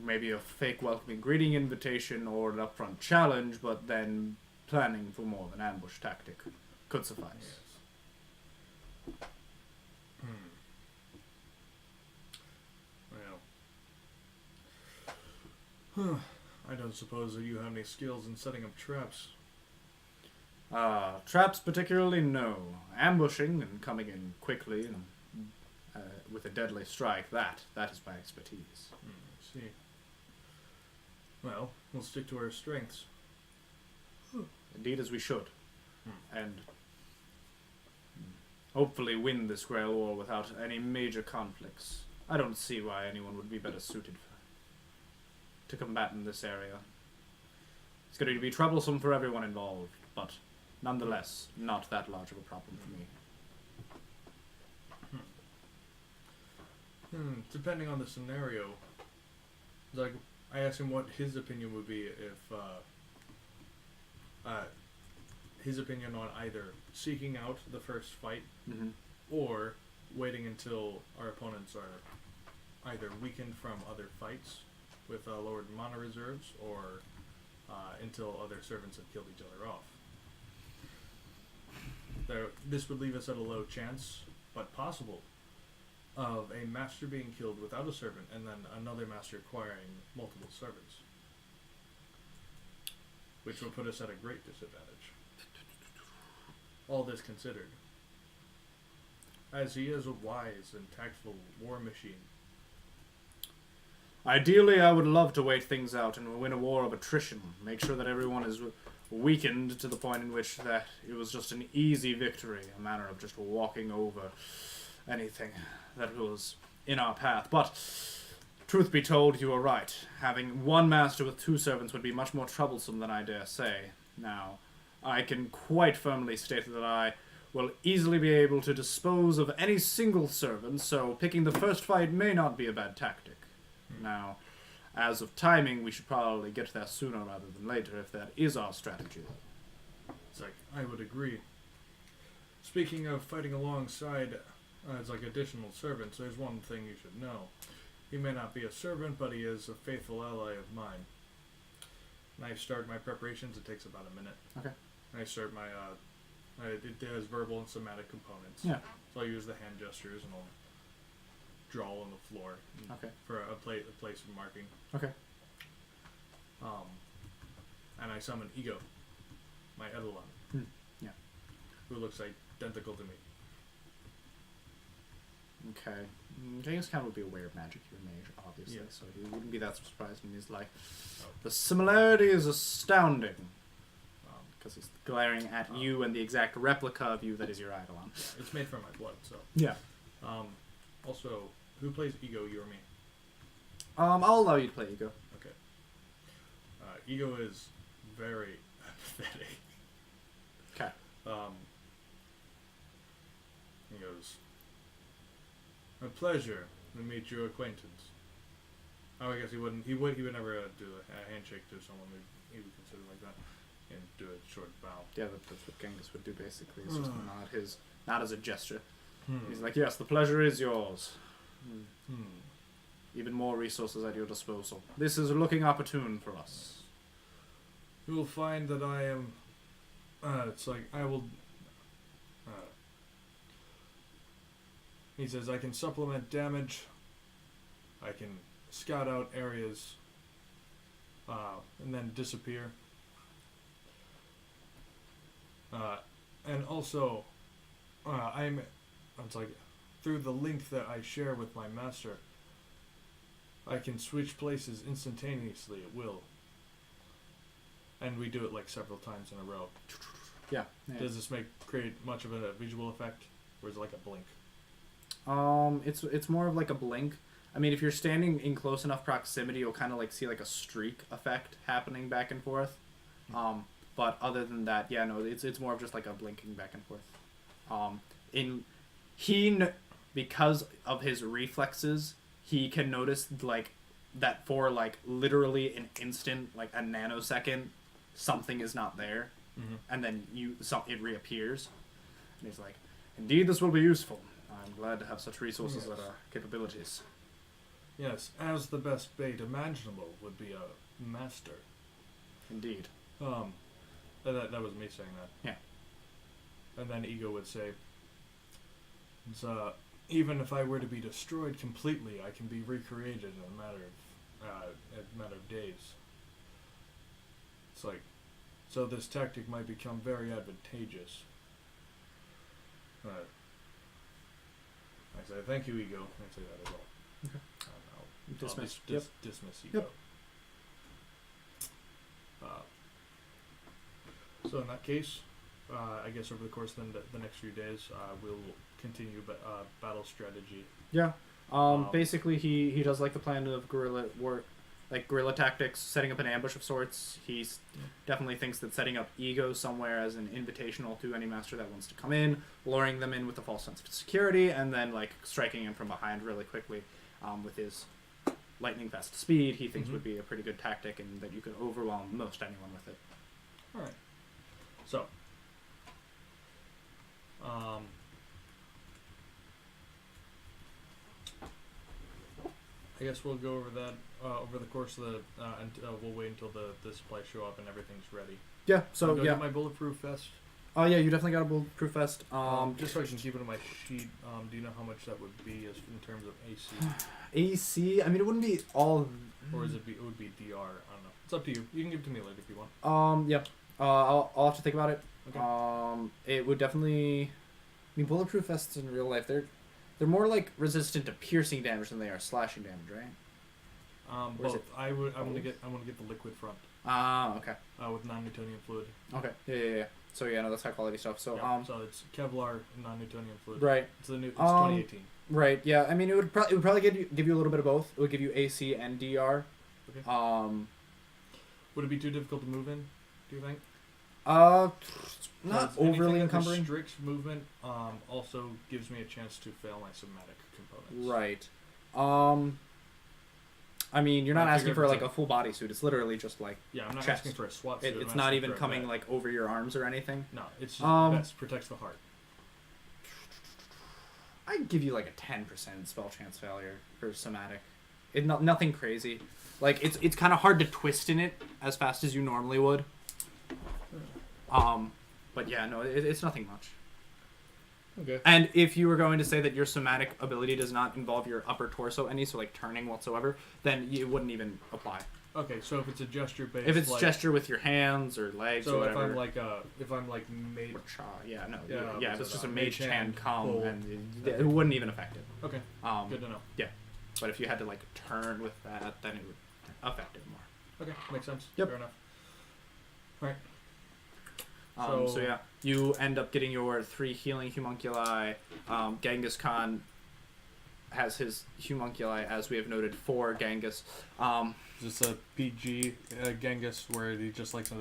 Maybe a fake welcoming greeting invitation or an upfront challenge, but then planning for more of an ambush tactic could suffice. Yes. Well, I don't suppose that you have any skills in setting up traps. Traps particularly, no. Ambushing and coming in quickly and with a deadly strike, that is my expertise. I see. Well, we'll stick to our strengths. Indeed, as we should. And hopefully win this Grail War without any major conflicts. I don't see why anyone would be better suited to combat in this area. It's going to be troublesome for everyone involved, but nonetheless, not that large of a problem for me. Depending on the scenario, like I asked him what his opinion would be if his opinion on either seeking out the first fight or waiting until our opponents are either weakened from other fights with lowered mana reserves or until other servants have killed each other off. This would leave us at a low chance, but possible, of a master being killed without a servant and then another master acquiring multiple servants, which will put us at a great disadvantage. All this considered, as he is a wise and tactful war machine. Ideally, I would love to wait things out and win a war of attrition. Make sure that everyone is weakened to the point in which that it was just an easy victory, a matter of just walking over anything that was in our path. But, truth be told, you are right. Having one master with two servants would be much more troublesome than I dare say. Now, I can quite firmly state that I will easily be able to dispose of any single servant, so picking the first fight may not be a bad tactic. Now, as of timing, we should probably get there sooner rather than later if that is our strategy. It's like, I would agree. Speaking of fighting alongside as like additional servants, there's one thing you should know. He may not be a servant, but he is a faithful ally of mine. When I start my preparations, it takes about a minute. Okay. And I start my, it has verbal and somatic components. Yeah. So I use the hand gestures and I'll draw on the floor. Okay. For a place of marking. Okay. And I summon Ego, my Eidolon. Yeah. Who looks identical to me. Okay. Genghis Khan would be aware of magic, your mage, obviously, Yeah. so he wouldn't be that surprised when he's like, the similarity is astounding. Because he's glaring at you and the exact replica of you that is your Eidolon. Yeah, it's made from my blood, so. Yeah. Also, who plays Ego, you or me? I'll allow you to play Ego. Okay. Ego is very empathetic. Okay. He goes, a pleasure to meet your acquaintance. Oh, I guess he would never do a handshake to someone he would consider like that, and do a short bow. Yeah, that's what Genghis would do basically. It's just not as a gesture. He's like, yes, the pleasure is yours. Even more resources at your disposal. This is looking opportune for us. You will find that I am. It's like I will. He says I can supplement damage. I can scout out areas. And then disappear. And also, it's like through the link that I share with my master, I can switch places instantaneously at will. And we do it like several times in a row. Yeah. Does this create much of a visual effect, or is it like a blink? It's more of like a blink. I mean, if you're standing in close enough proximity, you'll kind of like see like a streak effect happening back and forth. But other than that, yeah, no, it's more of just like a blinking back and forth. Because of his reflexes, he can notice like that for like literally an instant, like a nanosecond, something is not there, Mm-hmm. and then it reappears. And he's like, "Indeed, this will be useful. I'm glad to have such resources Yes. at our capabilities." Yes, as the best bait imaginable would be a master. Indeed. That was me saying that. Yeah. And then Ego would say, even if I were to be destroyed completely, I can be recreated in a matter of days. It's like, so this tactic might become very advantageous. I say, thank you, Ego. I say that as well. Okay. I'll Dismiss. dismiss Ego. Yep. So in that case, I guess over the course of the next few days, we'll continue battle strategy. Yeah. Basically, he does like the plan of guerrilla war, like guerrilla tactics, setting up an ambush of sorts. He definitely thinks that setting up Ego somewhere as an invitational to any master that wants to come in, luring them in with a false sense of security, and then like striking in from behind really quickly with his lightning fast speed. He thinks would be a pretty good tactic, and that you could overwhelm most anyone with it. All right. So. I guess we'll go over that over the course of and we'll wait until the supplies show up and everything's ready. Yeah. So I'll go yeah. get my bulletproof vest. Oh yeah, you definitely got a bulletproof vest. Just so I can keep it on my sheet. Do you know how much that would be as in terms of AC, AC. I mean, it wouldn't be all. or is it would be DR? I don't know. It's up to you. You can give it to me later if you want. Yeah. I'll have to think about it. Okay. It would definitely. I mean, bulletproof vests in real life, they're more like resistant to piercing damage than they are slashing damage, right? Or is Both. it I want to get the liquid front. Okay. With non-Newtonian fluid. Okay. Yeah. So yeah, no, that's high quality stuff. So Yeah, so it's Kevlar Newtonian fluid. right. It's 2018. Right. Yeah. I mean, it would probably give you a little bit of both. It would give you AC and DR. Okay. Would it be too difficult to move in? Do you think? Not Anything overly that encumbering. restricts movement also gives me a chance to fail my somatic components. Right. I mean, you're not I asking figured for it's like a full bodysuit. It's literally just like Yeah, I'm not chest. asking for a SWAT suit. it's I'm not asking even for a coming vest. like over your arms or anything. No, it's just vest protects the heart. I'd give you like a 10% spell chance failure for somatic. Nothing crazy. Like it's kind of hard to twist in it as fast as you normally would. But yeah, no, it's nothing much. Okay. And if you were going to say that your somatic ability does not involve your upper torso any, so like turning whatsoever, then it wouldn't even apply. Okay, so if it's a gesture based, If it's gesture with your hands or legs so or whatever. if I'm like made. Or cha, yeah, no, Yeah, yeah. If what's it's it, just a mage mage hand, hand come, pull. and it wouldn't even affect it. Okay. Good to know. Yeah, but if you had to like turn with that, then it would affect it more. Okay, makes sense. Yep. Fair enough. Right. So yeah, you end up getting your 3 healing homunculi. Genghis Khan has his homunculi, as we have noted, for Genghis. Is this a PG Genghis where he just likes it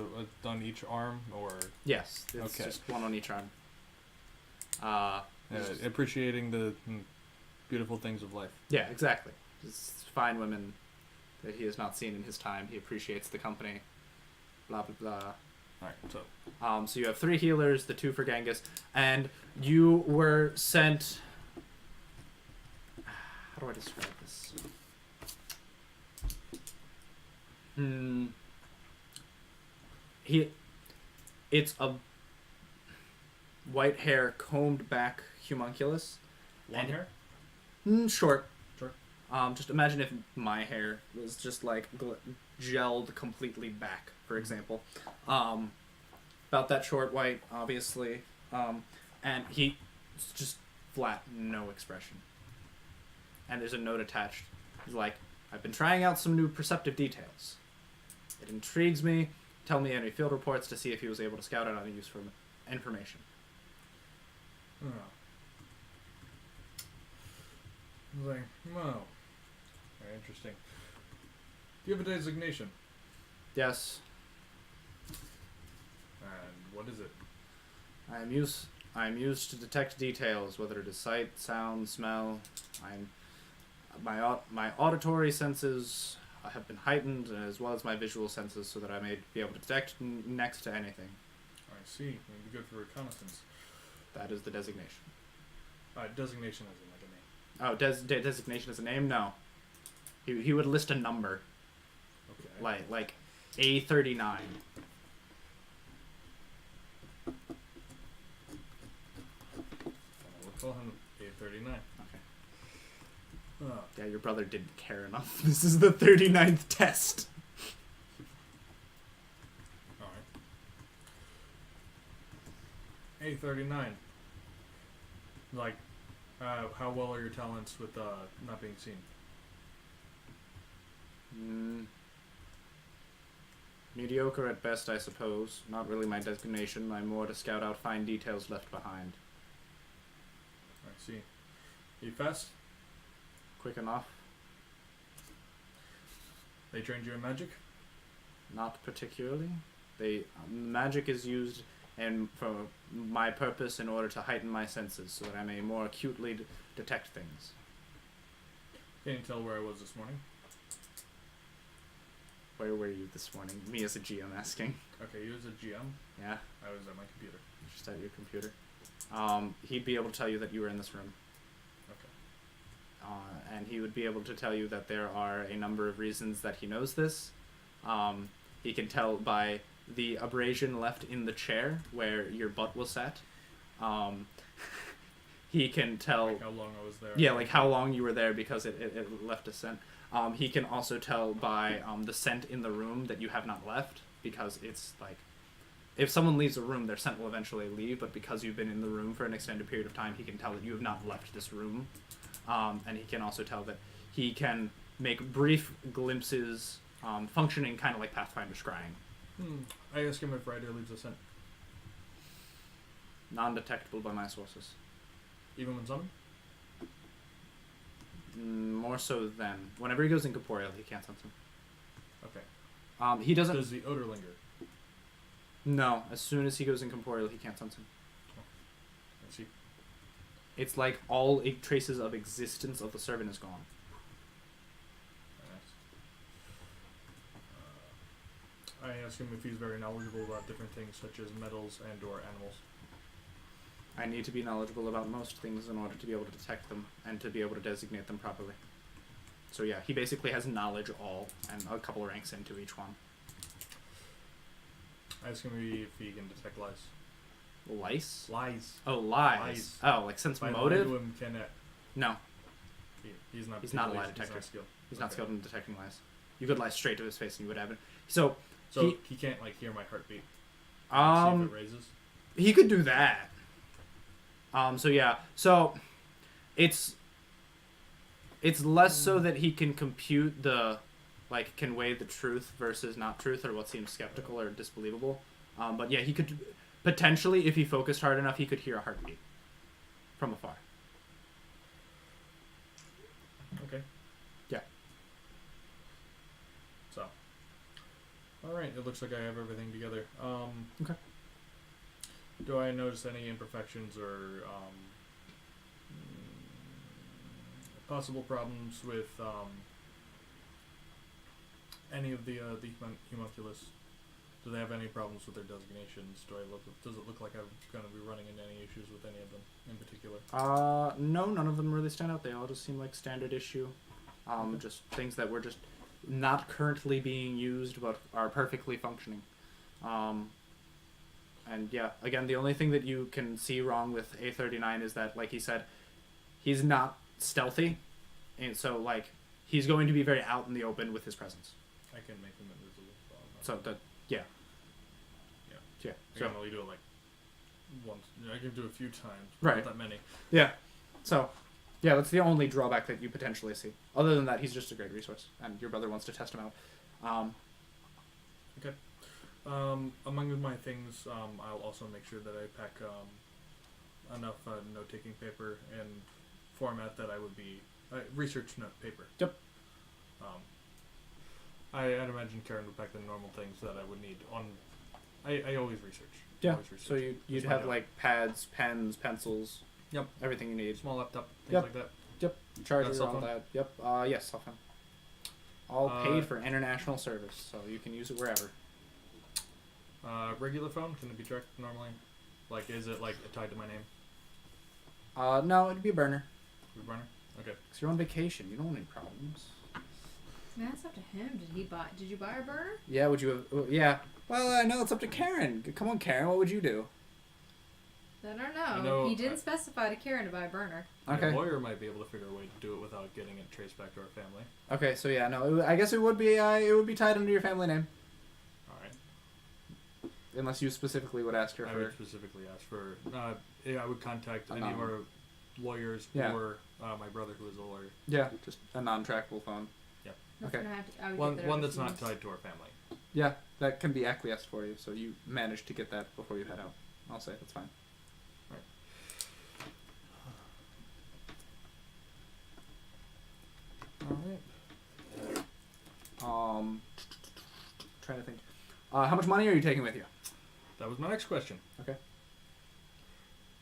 on each arm, or Yes, it's Okay. just one on each arm. appreciating the beautiful things of life? Yeah, exactly. Just fine women that he has not seen in his time. He appreciates the company. Blah blah blah. All right, So you have 3 healers, the 2 for Genghis, and you were sent. How do I describe this? It's a white hair combed back homunculus. long hair. Short. Short. Just imagine if my hair was just like gelled completely back, for example. About that short, white, obviously. And he's just flat, no expression. And there's a note attached. He's like, I've been trying out some new perceptive details. It intrigues me. Tell me any field reports to see if he was able to scout out any useful information. Oh. I was like, wow. Very interesting. Do you have a designation? Yes, And what is it? I am used to detect details, whether it is sight, sound, smell. My auditory senses have been heightened, as well as my visual senses, so that I may be able to detect next to anything. I see. It'd be good for reconnaissance. That is the designation. Designation as in like a name. Oh, designation as a name? No. He would list a number. Okay. Like A39. We'll call him A39. Okay. Yeah, your brother didn't care enough. This is the 39th test. Alright. A39. Like, how well are your talents with not being seen? Mediocre at best, I suppose. Not really my designation. I'm more to scout out fine details left behind. I see. Are you fast? Quick enough. They trained you in magic? Not particularly. Magic is used for my purpose in order to heighten my senses, so that I may more acutely detect things. Can you tell where I was this morning? Where were you this morning? Me as a GM asking. Okay, you as a GM? Yeah. I was at my computer. Just at your computer. He'd be able to tell you that you were in this room. Okay. And he would be able to tell you that there are a number of reasons that he knows this. He can tell by the abrasion left in the chair where your butt was sat. He can tell... Like how long I was there. Yeah, like how long you were there because it left a scent. He can also tell by the scent in the room that you have not left, because it's like... If someone leaves a room, their scent will eventually leave, but because you've been in the room for an extended period of time, he can tell that you have not left this room. And he can also tell that he can make brief glimpses, functioning kind of like Pathfinder scrying. I ask him if Ryder leaves a scent. Non-detectable by my sources. Even when summoned? More so than... Whenever he goes incorporeal, he can't sense him. Okay. He doesn't... Does the odor linger? No. As soon as he goes incorporeal, he can't sense him. I see. It's like all traces of existence of the servant is gone. I ask him if he's very knowledgeable about different things such as metals and or animals. I need to be knowledgeable about most things in order to be able to detect them and to be able to designate them properly. So yeah, he basically has knowledge all and a couple ranks into each one. I ask him if he can detect lies. Lice? Lies. Oh, lies. Oh, like sense By motive? lying to him, can No. He's not. He's not a lie detector. He's not skilled. He's not skilled in detecting lies. You could lie straight to his face and you would have it. So he can't like hear my heartbeat. See if it raises. He could do that. So yeah. So it's less so that he can compute the can weigh the truth versus not truth, or what seems skeptical or disbelievable. But yeah, he could potentially, if he focused hard enough, he could hear a heartbeat from afar. Okay. Yeah. So. Alright, it looks like I have everything together. Okay. Do I notice any imperfections or possible problems with any of the homunculus? Do they have any problems with their designations? Does it look like I'm going to be running into any issues with any of them in particular? No, none of them really stand out. They all just seem like standard issue. Okay. Just things that were just not currently being used but are perfectly functioning. And yeah, again, the only thing that you can see wrong with A39 is that, like he said, he's not stealthy. And so, he's going to be very out in the open with his presence. I can make them invisible. Yeah. I So, can only do it once. I can do it a few times. Right. Not that many. yeah. So, yeah, that's the only drawback that you potentially see. Other than that, he's just a great resource, and your brother wants to test him out. Okay. Among my things, I'll also make sure that I pack enough note-taking paper and format that I would be research note paper. Yep. I'd imagine Karen would pack the normal things that I would need on. I always research. Yeah. Always research. So you'd have pads, pens, pencils. Yep. Everything you need. Small laptop, things Yep. like that. Yep. Charger, Cell all phone? that. Yep. Yes, cell phone. All paid for international service, so you can use it wherever. Regular phone, can it be tracked normally? Like, is it like tied to my name? No, it'd be a burner. Burner? Okay. Because you're on vacation. You don't want any problems. Man, that's up to him. Did you buy a burner? Yeah, would you have... Yeah. Well, I know it's up to Karen. Come on, Karen. What would you do? I don't know. He didn't specify to Karen to buy a burner. Okay. A lawyer might be able to figure a way to do it without getting it traced back to our family. Okay, so yeah, no. I guess it would be tied under your family name. Alright. Unless you specifically would ask her I for... would specifically ask for... I would contact any of non- our lawyers or my brother who is a lawyer. Yeah, just a non-trackable phone. Yep. Okay. One that's not tied to our family. Yeah, that can be acquiesced for you, so you managed to get that before you head out. I'll say that's fine. Alright. Trying to think. How much money are you taking with you? That was my next question. Okay.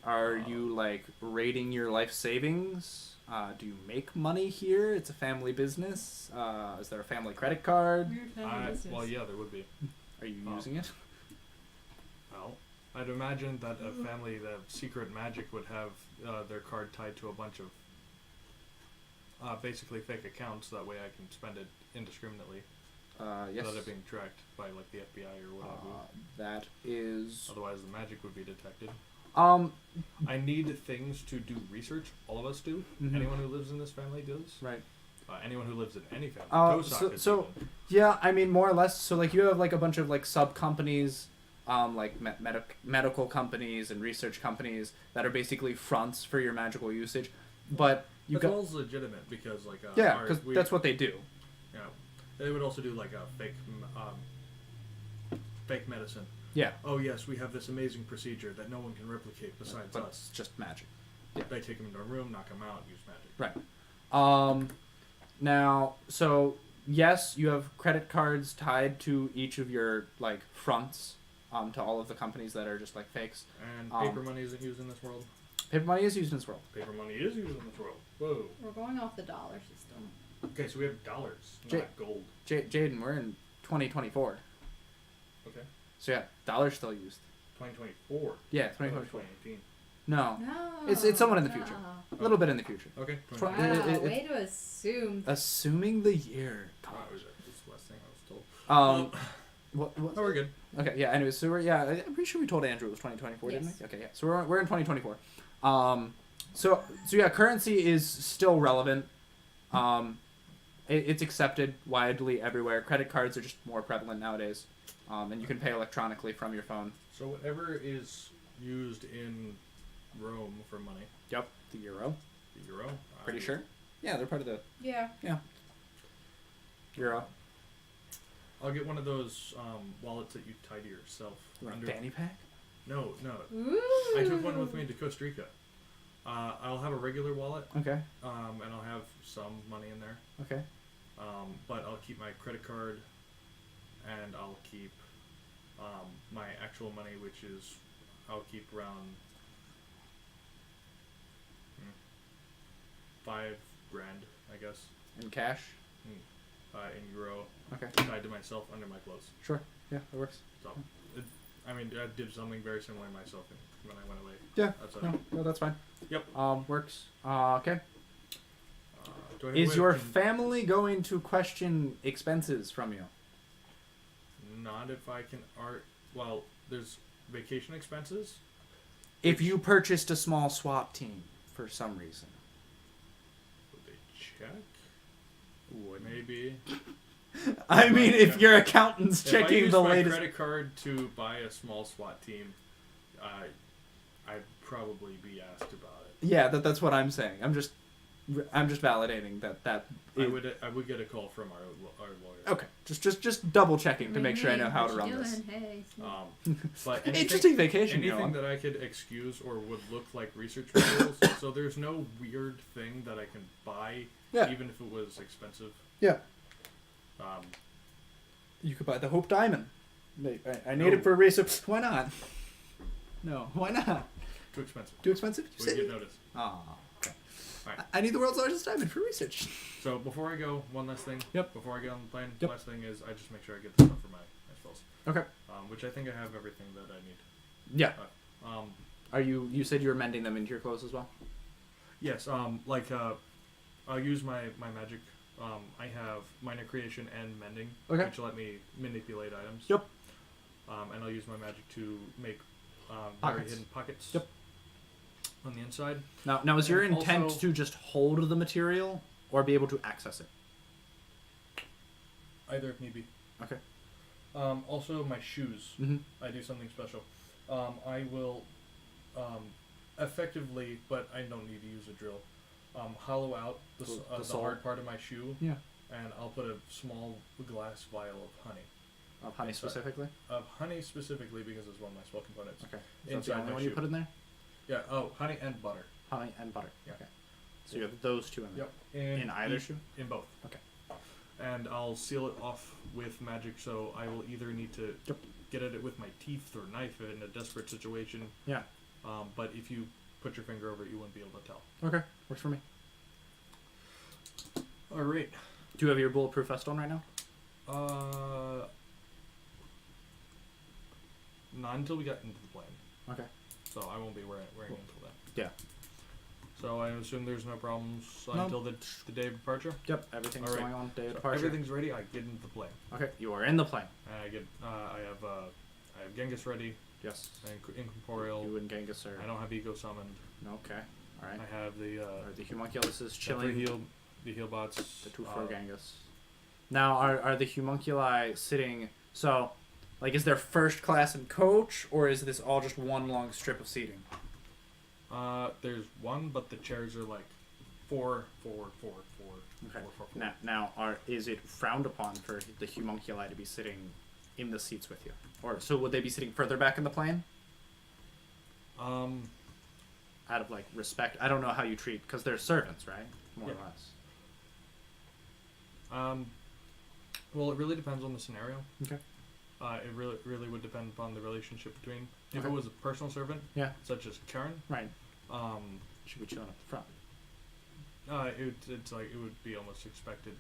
Are you, like, rating your life savings? Do you make money here? It's a family business. Is there a family credit card? Weird family business. Well, yeah, there would be. Are you using it? Well, I'd imagine that a family that secret magic would have their card tied to a bunch of basically fake accounts. That way I can spend it indiscriminately. Yes. Without it being tracked by, like, the FBI or whatever. That is... Otherwise the magic would be detected. I need things to do research. All of us do. Mhm. Anyone who lives in this family does. Right. Anyone who lives in any family. Yeah, I mean, more or less. So, like, you have, like, a bunch of, like, sub-companies, like, medical companies and research companies that are basically fronts for your magical usage. But you as well as legitimate, because, like... yeah, because that's what they do. Yeah. They would also do, like, a fake medicine. Yeah. Oh, yes, we have this amazing procedure that no one can replicate besides but us. it's just magic. Yeah. They take them into a room, knock them out, use magic. Right. Now, so, yes, you have credit cards tied to each of your, like, fronts, to all of the companies that are just, like, fakes. And paper money isn't used in this world? Paper money is used in this world. Paper money is used in this world. Whoa. We're going off the dollar system. Okay, so we have dollars, not gold. Jaden, we're in 2024. Okay. So, yeah, dollars still used. 2024? Yeah, 2024. 2018. No. No. It's somewhat in the future. A little bit in the future. Okay. Wow, Way to assume. Assuming the year. That was the last thing I was told. What? Oh, we're good. Okay, yeah, anyways, so I'm pretty sure we told Andrew it was 2024, didn't we? Okay, yeah, so we're in 2024. So yeah, currency is still relevant. It's accepted widely everywhere. Credit cards are just more prevalent nowadays. And you can pay electronically from your phone. So whatever is used in Rome for money. Yep, the euro. The euro? Pretty sure? Yeah, they're part of the... Yeah. Euro. I'll get one of those wallets that you tie to yourself. Fanny pack? No. Ooh. I took one with me to Costa Rica. I'll have a regular wallet. Okay. And I'll have some money in there. Okay. But I'll keep my credit card, and I'll keep my actual money, which is I'll keep around $5,000, I guess. In cash? In euro. Okay. Tied to myself under my clothes. Sure. Yeah, that works. So, I did something very similar to myself when I went away. Yeah. Outside. No, that's fine. Yep. Works. Okay. Do I Is your family going to question expenses from you? Not if I can well, there's vacation expenses. If you purchased a small SWAT team for some reason. Would they check? Would maybe. I mean, if your accountant's checking the latest. If I use my credit card to buy a small SWAT team, I'd probably be asked about it. Yeah, that's what I'm saying. I'm just validating that. I would get a call from our lawyer. Okay, just double checking to make sure I know how to run this. Hey. But interesting vacation. Anything that I could excuse or would look like research materials. So there's no weird thing that I can buy, even if it was expensive. Yeah. You could buy the Hope Diamond. I need it for research. Why not? No, why not? Too expensive. Too expensive? We get notice. Oh, okay. All right. I need the world's largest diamond for research. So before I go, one last thing. Yep. Before I get on the plane, Yep. last thing is I just make sure I get the stuff for my spells. Okay. Which I think I have everything that I need. Yeah. Um, Are you said you were mending them into your clothes as well? yes. I'll use my magic. I have minor creation and mending, Okay. which let me manipulate items. Yep. And I'll use my magic to make very Pockets. hidden pockets. Yep. On the inside. Now is your And intent also- to just hold the material or be able to access it? Either if need be. Okay. Also, my shoes. Mm-hmm. I do something special. I will effectively, but I don't need to use a drill, hollow out the sole. hard part of my shoe, Yeah. and I'll put a small glass vial of honey. Of honey Inside. specifically? Of honey specifically because it's one of my spell components. Okay. Is that the Inside only my one you shoe. put in there? Yeah. Oh, honey and butter. Honey and butter. Yeah. Okay. So you have those two in there. Yep. In either shoe? In both. Okay. And I'll seal it off with magic, so I will either need to Yep. get at it with my teeth or knife in a desperate situation. Yeah. But if you put your finger over it, you wouldn't be able to tell. Okay. Works for me. All right. Do you have your bulletproof vest on right now? Not until we got into the plane, Okay. so I won't be wearing it until then. Yeah. So I assume there's no problems No. until the day of departure. Yep. Everything's All right. going on day of So departure. everything's ready. I get into the plane, Okay. You are in the plane. and I get. I have Genghis ready Yes. and incorporeal. You and Genghis are. I don't have ego summoned. Okay. All right. I have the The homunculus is the chilling. the heal bots. The two for Genghis. Now, are the homunculi sitting? So, like, is there first class and coach, or is this all just one long strip of seating? There's one, but the chairs are like four. Okay. Now, is it frowned upon for the homunculi to be sitting in the seats with you, or so would they be sitting further back in the plane? Out of like respect, I don't know how you treat because they're servants, right? More or Yeah. less. Well, it really depends on the scenario. Okay. It really would depend upon the relationship between. If Okay. it was a personal servant, Yeah. such as Karen, Right. Should be chilling up the front. it's like it would be almost expected.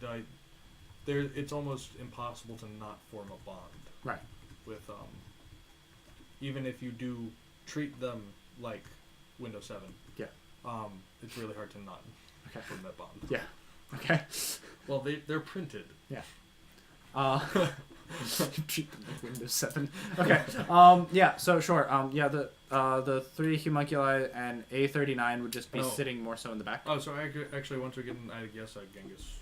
It's almost impossible to not form a bond. Right. With even if you do treat them like Windows 7. Yeah. It's really hard to not Okay. form that bond. Yeah. Okay. Well, they're printed. Yeah. Treat them like Windows 7. Okay. Yeah. So sure. Yeah. The three homunculi and A39 would just be Oh. sitting more so in the back. Oh, so actually, once we get in, I guess Genghis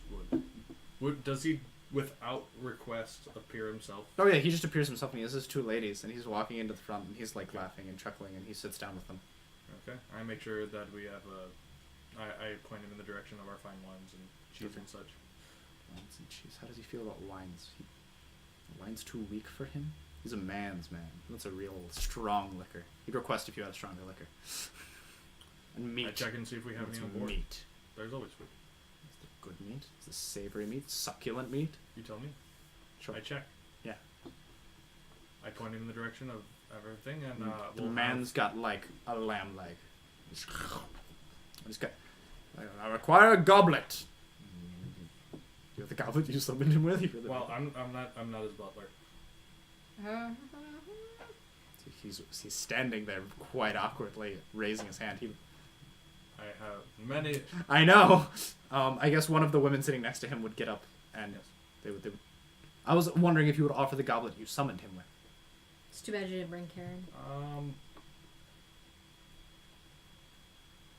would. Does he, without request, appear himself? Oh yeah. He just appears himself, and he has his two ladies, and he's walking into the front, and he's like laughing and chuckling, and he sits down with them. Okay. I make sure that we have I point him in the direction of our fine wines and cheese Okay. and such. Wines and cheese. How does he feel about wines? Wine's too weak for him. He's a man's man. That's a real strong liquor. He'd request if you had stronger liquor. And meat. I check and see if we have What's any on board. meat? There's always food. Is the good meat? Is the savory meat? Succulent meat? You tell me. Sure. I check. Yeah. I point him in the direction of everything, and The we'll man's got like a lamb leg. He's got. I require a goblet. You have the goblet you summoned him with. Well, I'm not his butler. He's standing there quite awkwardly, raising his hand. I have many. I know. I guess one of the women sitting next to him would get up, and Yes. they would. I was wondering if you would offer the goblet you summoned him with. It's too bad you didn't bring Karen.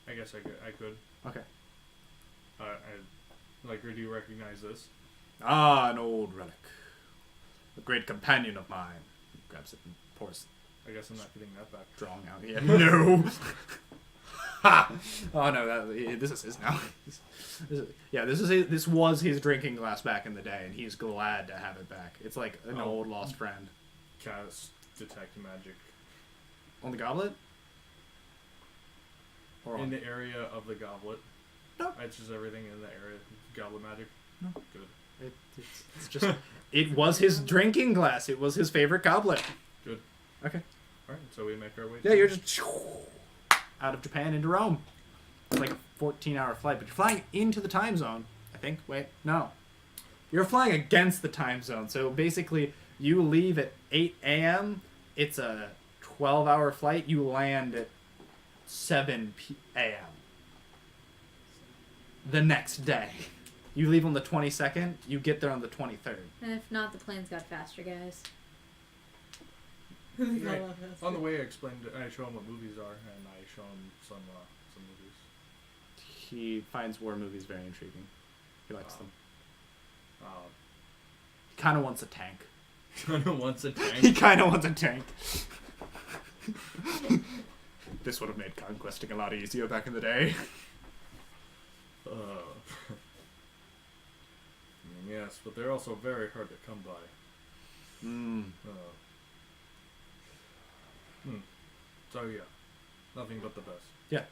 I guess I could. Okay. Do you recognize this? Ah, an old relic. A great companion of mine. He grabs it and pours I guess I'm not getting that back. strong out here. No. Ha! Oh no, this is his now. This was his drinking glass back in the day, and he's glad to have it back. It's like an old lost friend. Cast detect magic On the goblet? Or in on? the area of the goblet. No. It's just everything in the area. Goblet magic. No. Good. It's just. It was his drinking glass. It was his favorite goblet. Good. Okay. All right. So we make our way. Yeah, you're just out of Japan into Rome. It's like a 14-hour flight, but you're flying into the time zone. I think. Wait, no. You're flying against the time zone. So basically, you leave at 8 a.m. It's a 12-hour flight. You land at 7 a.m. the next day. You leave on the 22nd. You get there on the 23rd. And if not, the plane's got faster, guys. Right. On the way, I show him what movies are, and I show him some movies. He finds war movies very intriguing. He likes them. He kind of wants a tank. Kind of wants a tank. He kind of wants a tank. This would have made conquesting a lot easier back in the day. Yes, but they're also very hard to come by. So yeah, nothing but the best. Yeah.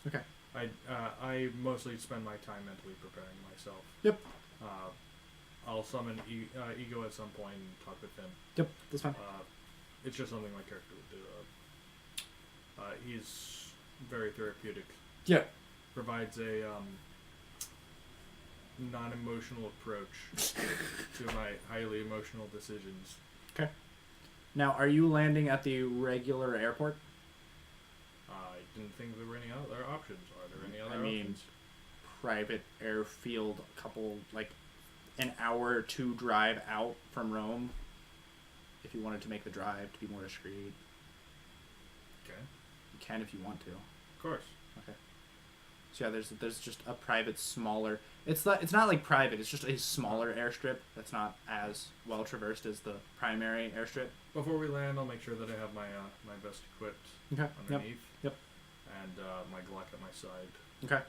Okay. I mostly spend my time mentally preparing myself. Yep. I'll summon Ego at some point and talk with him. Yep, that's fine. It's just something my character would do. He's very therapeutic. Yeah. Provides a non-emotional approach to my highly emotional decisions. Okay. Now, are you landing at the regular airport? I didn't think there were any other options. Are there any other options? Private airfield, a couple, like, an hour or two drive out from Rome. If you wanted to make the drive to be more discreet. Okay. You can if you want to. Of course. Okay. So yeah, there's just a private, smaller. It's not like private. It's just a smaller airstrip that's not as well traversed as the primary airstrip. Before we land, I'll make sure that I have my my vest equipped underneath. Yep. And my Glock at my side. Okay.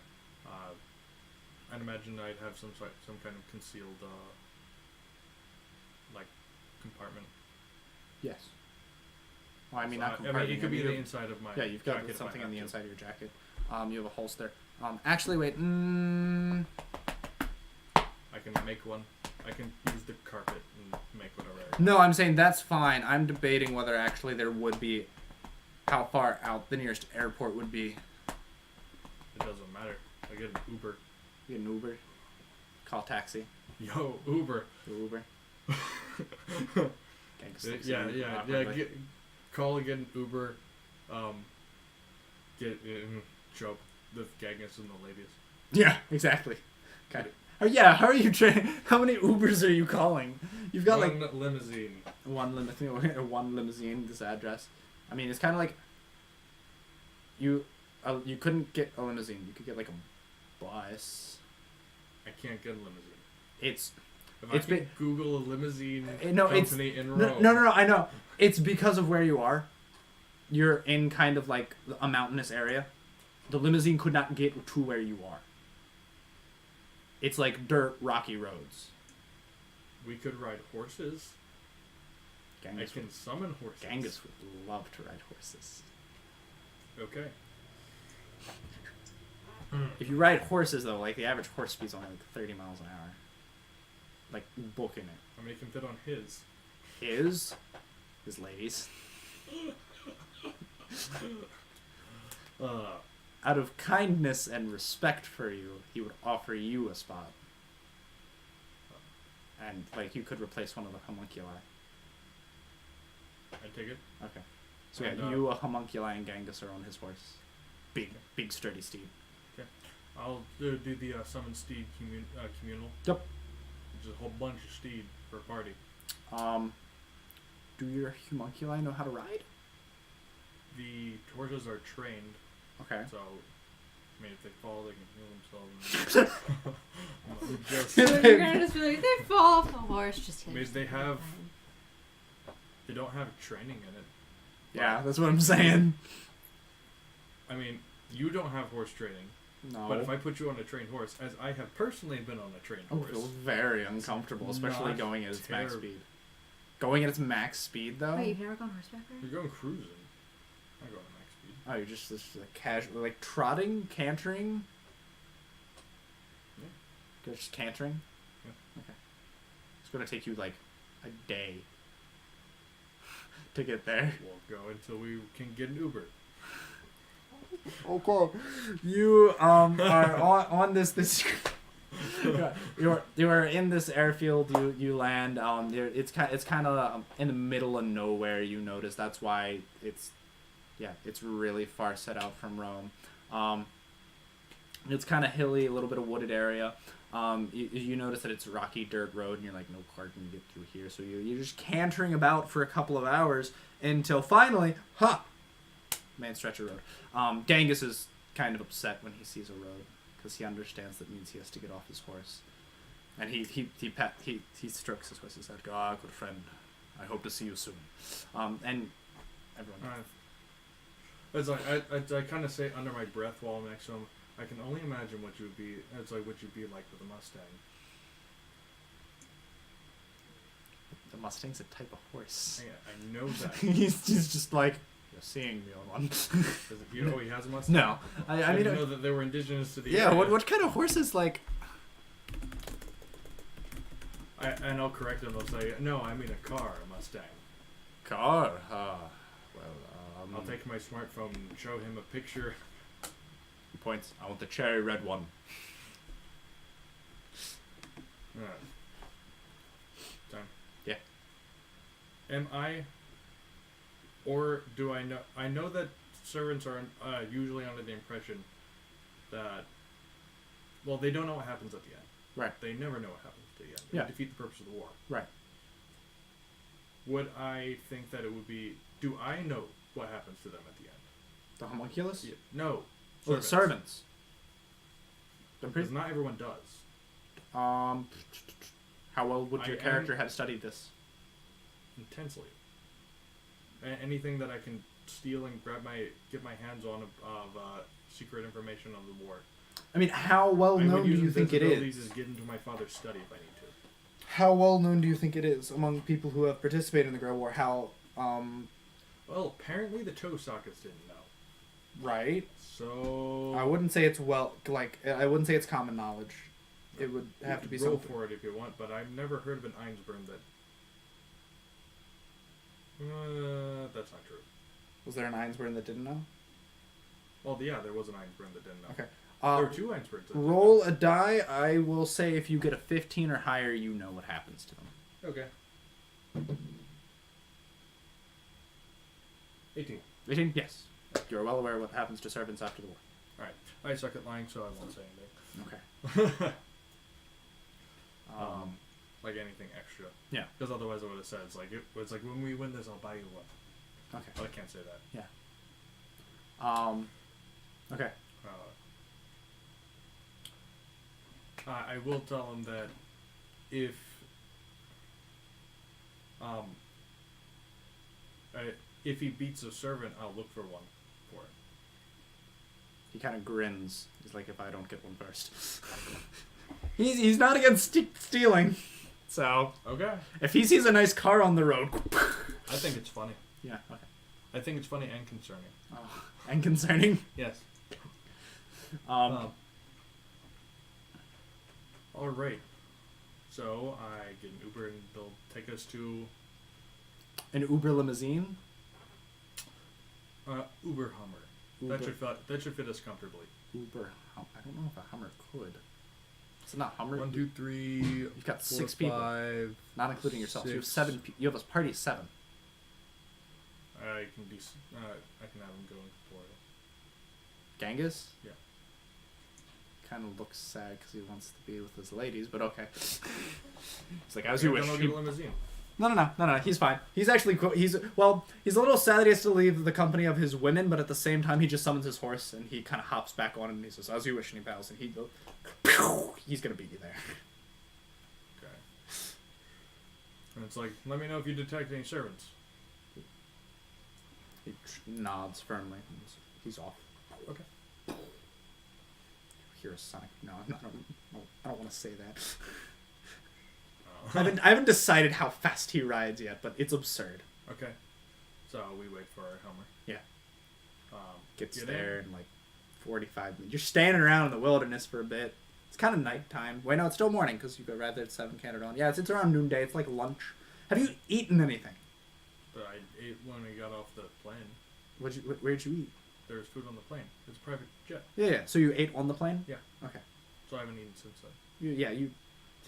I'd imagine I'd have some kind of concealed like compartment. Yes. Well, I mean, So, not compartment. it could be the inside of my. Yeah, you've got jacket something if I on the have inside of your jacket. You have a holster. Actually, wait. I can make one. I can use the carpet and make whatever. No, I'm saying that's fine. I'm debating whether actually there would be how far out the nearest airport would be. It doesn't matter. I get an Uber. You get an Uber. Call taxi. Yo, Uber. Uber. Call again, Uber. Show up the Gangus and the ladies. Yeah, exactly. Okay. Oh yeah, how are you how many Ubers are you calling? You've got one limousine. One limousine. This address. I mean, it's kind of like you couldn't get a limousine. You could get like a bus. I can't get a limousine. It's Google a limousine in Rome. No. I know. It's because of where you are. You're in kind of like a mountainous area. The limousine could not get to where you are. It's like dirt, rocky roads. We could ride horses. I can summon horses. Gangus would love to ride horses. Okay. If you ride horses, though, like the average horse speed's only like 30 miles an hour. Like, booking it. How many can fit on his? His ladies. Out of kindness and respect for you, he would offer you a spot. And, like, you could replace one of the homunculi. I take it. Okay. So, yeah, you, a homunculi, and Gangus are on his horse. Big, sturdy steed. Okay. I'll do the summon steed communal. Yep. Which is a whole bunch of steed for a party. Do your homunculi know how to ride? The horses are trained. Okay. So, I mean, if they fall, they can heal themselves. So you're gonna just be like, they fall off the horse, just hit. I mean, they don't have training in it. Yeah, that's what I'm saying. I mean, you don't have horse training. No. But if I put you on a trained horse, as I have personally been on a trained horse. I feel very uncomfortable, especially going at its max speed. Going at its max speed, though? Wait, you've never gone horseback riding? You're going cruising. I'm going at max speed. Oh, you're just like casual, like trotting, cantering? Yeah. You're just cantering? Yeah. Okay. It's going to take you like a day to get there. We'll go until we can get an Uber. Okay. You are on this. You're in this airfield. You land. It's kind of in the middle of nowhere. You notice that's why it's really far set out from Rome. It's kind of hilly, a little bit of wooded area. You notice that it's a rocky dirt road, and you're like, no car can get through here. So you're just cantering about for a couple of hours until finally, main stretch of road. Genghis is kind of upset when he sees a road because he understands that means he has to get off his horse. And he strokes his horse's head. Ah, good friend. I hope to see you soon. And everyone. It's like I kind of say under my breath while I'm next to him. I can only imagine what you would be. It's like what you'd be like with a Mustang. The Mustang's a type of horse. Yeah, I know that. he's just like, you're seeing me on one. You know he has a Mustang? No, I didn't know that they were indigenous to the yeah. area. What kind of horses like? And I'll correct him. I'll say, no, I mean a car, a Mustang. Car? I'll take my smartphone and show him a picture. He points. I want the cherry red one. Time. Yeah. Am I, or do I know? I know that servants are usually under the impression that, well, they don't know what happens at the end. Right. They never know what happens at the end. They Yeah. defeat the purpose of the war. Right. Would I think that it would be? Do I know what happens to them at the end? The homunculus? Yeah. No. Well, the servants. Because not everyone does. How well would your character have studied this? Intensely. Anything that I can steal and get my hands on of secret information on the war. I mean, how well known do you think it is? Just get into my father's study if I need to. How well known do you think it is among people who have participated in the Grail War? How, Well, apparently the toe sockets didn't know. Right. So... I wouldn't say it's I wouldn't say it's common knowledge. It would have to be roll something. for it if you want, but I've never heard of an Einsbern that... that's not true. Was there an Einsbern that didn't know? Well, yeah, there was an Einsbern that didn't know. Okay. There were two Einsberns. Roll a die. I will say if you get a 15 or higher, you know what happens to them. Okay. 18. 18? Yes. You're well aware of what happens to servants after the war. Alright. I suck at lying, so I won't say Okay. like anything extra. Yeah. Because otherwise I would have said, it's like when we win this, I'll buy you one. Okay. But I can't say that. Yeah. Okay. I will tell him that if he beats a servant, I'll look for one for it. He kind of grins. He's like, if I don't get one first. he's not against stealing. So. Okay. If he sees a nice car on the road. I think it's funny. Yeah, okay. I think it's funny and concerning. Oh, and concerning? Yes. Alright. So, I get an Uber and they'll take us to... An Uber limousine? Uber Hummer. Uber. That should fit us comfortably. Uber. I don't know if a Hummer could. Is it not Hummer? 1, 2, 3. You've got 4, 6 people. 5. Not including yourself. So you have 6. 7. You have a party of 7. I can have him go for it. Genghis? Yeah. Kind of looks sad because he wants to be with his ladies, but okay. It's like, as you wish. Then I'll get a limousine. No. He's fine. He's actually he's a little sad that he has to leave the company of his women, but at the same time he just summons his horse and he kind of hops back on and he says, "As you wish," and he bows and he's gonna beat you there. Okay. And it's like, let me know if you detect any servants. He nods firmly. He's off. Okay. You hear a sonic? No, I don't want to say that. I haven't decided how fast he rides yet, but it's absurd. Okay. So we wait for our Hummer. Yeah. Gets Get there in. in like 45 minutes. You're standing around in the wilderness for a bit. It's kind of nighttime. Wait, no, it's still morning because you arrived there at 7 Canada Dawn. Yeah, it's around noonday. It's like lunch. Have you eaten anything? But I ate when we got off the plane. Where'd you eat? there's food on the plane. It's a private jet. Yeah. So you ate on the plane? Yeah. Okay. So I haven't eaten since then. You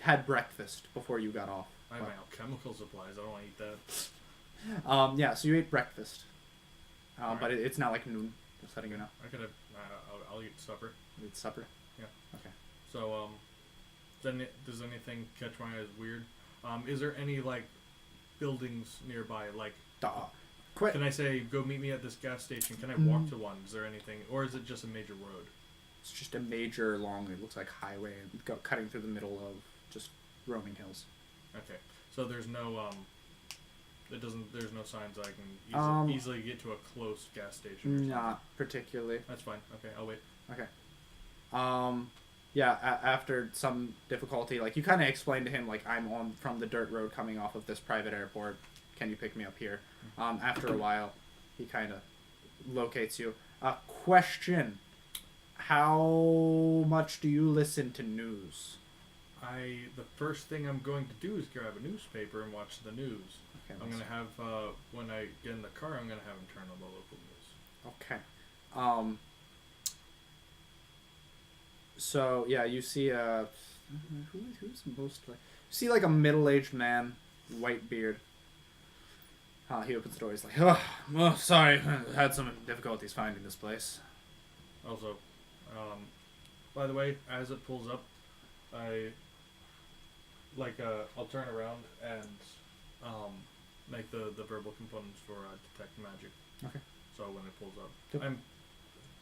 had breakfast before you got off. I have my alchemical supplies. I don't want to eat that. Yeah, so you ate breakfast. Alright. But it's not like noon. Just letting you know. I could have. I'll eat supper. It's supper? Yeah. Okay. So does anything catch my eye as weird? Is there any like buildings nearby? Like, can I say go meet me at this gas station? Can I walk to one? Is there anything, or is it just a major road? It's just a major long. It looks like highway cutting through the middle of just roaming hills. Okay. So there's no There's no signs I can easily get to a close gas station. Not particularly. That's fine. Okay, I'll wait. Okay. Yeah. After some difficulty, like you kind of explained to him, like I'm from the dirt road coming off of this private airport. Can you pick me up here? After a while, he kind of locates you. Question: how much do you listen to news? The first thing I'm going to do is grab a newspaper and watch the news. Okay, I'm gonna have when I get in the car, I'm gonna have him turn on the local news. Okay. So yeah, you see who's most like you see like a middle-aged man, white beard. He opens the door. He's like, oh, sorry, I had some difficulties finding this place. Also, by the way, as it pulls up, I'll turn around and make the verbal components for detect magic. Okay. So when it pulls up, yep.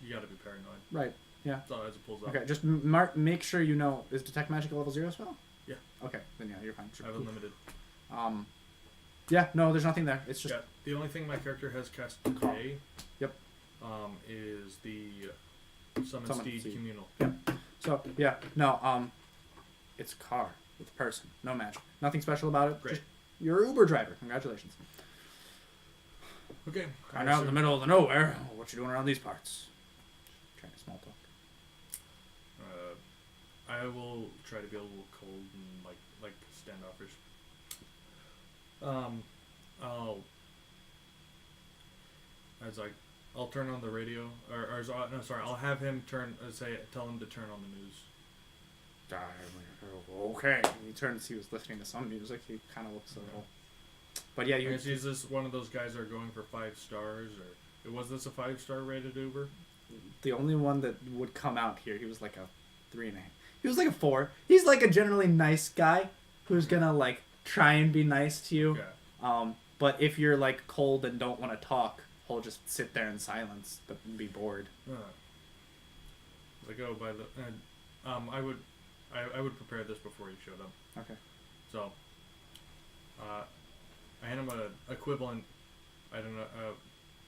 You gotta be paranoid. Right. Yeah. So as it pulls up. Okay. Just make sure you know. Is detect magic a level 0 spell? Yeah. Okay. Then yeah, you're fine. Sure. I have unlimited. Yeah. No, there's nothing there. It's just. Yeah. The only thing my character has cast today. Yep. Is the summon steed communal. Yep. So yeah. No. It's a car with a person. No magic. Nothing special about it. Great. Just, you're an Uber driver. Congratulations. Okay. I'm out in the middle of the nowhere. What you doing around these parts? Trying to small talk. I will try to be a little cold and like standoffish. I'll turn on the radio, I'll have him tell him to turn on the news. Okay. He turns. He was listening to some music. He kind of looks a little. But yeah, is this one of those guys that are going for 5 stars, or was this a 5-star rated Uber? The only one that would come out here, he was like a 3.5. He was like a 4. He's like a generally nice guy who's gonna like try and be nice to you. Okay. But if you're like cold and don't want to talk, he'll just sit there in silence but be bored. Like by the I would prepare this before he showed up. Okay. So, I hand him a equivalent. I don't know.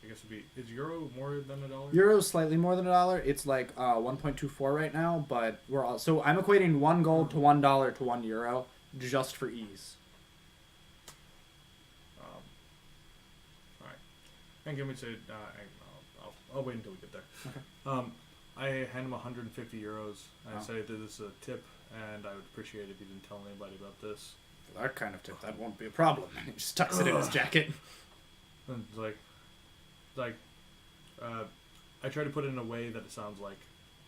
I guess is euro more than $1? Euro's slightly more than $1. It's like 1.24 right now, but so I'm equating 1 gold to $1 to 1 euro just for ease. All right. And give me to. I'll wait until we get there. Okay. I hand him 150 euros. I say that this is a tip, and I would appreciate it if you didn't tell anybody about this. For that kind of tip, that won't be a problem. He just tucks it in his jacket. And I try to put it in a way that it sounds like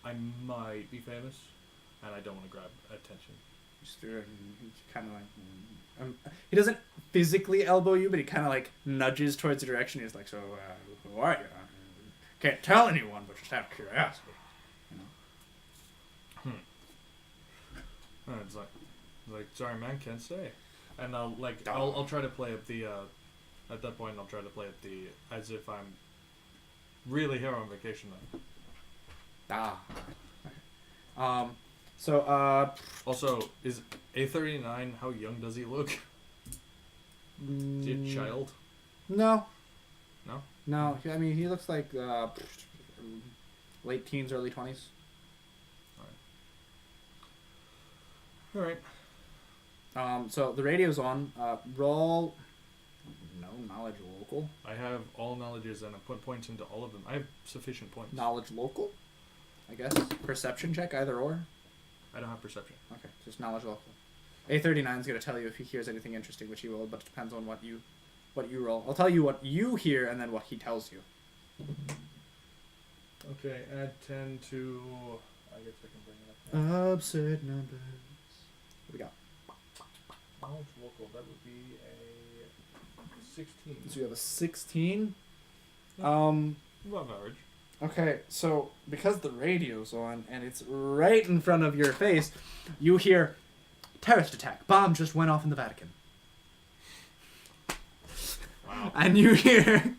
I might be famous, and I don't want to grab attention. Just kind of like he doesn't physically elbow you, but he kind of like nudges towards the direction. He's like, "So, who are you? Can't tell anyone, but just out of curiosity." It's like sorry man, can't say. And I'll try to play up the at that point I'll try to play up the as if I'm really here on vacation then. Also, is A39, how young does he look? Is he a child? No. No? I mean, he looks like late teens, early 20s. Alright. So the radio's on. Roll. No knowledge local. I have all knowledges and I put points into all of them. I have sufficient points. Knowledge local? I guess. Perception check, either or? I don't have perception. Okay, just knowledge local. A39 is going to tell you if he hears anything interesting, which he will, but it depends on what you roll. I'll tell you what you hear and then what he tells you. Okay, add 10 to... I guess I can bring it up now. Absurd numbers. What we got? Knowledge local, that would be a 16. So you have a 16. Above average. Okay, so because the radio's on and it's right in front of your face, you hear terrorist attack. Bomb just went off in the Vatican. Wow. And you hear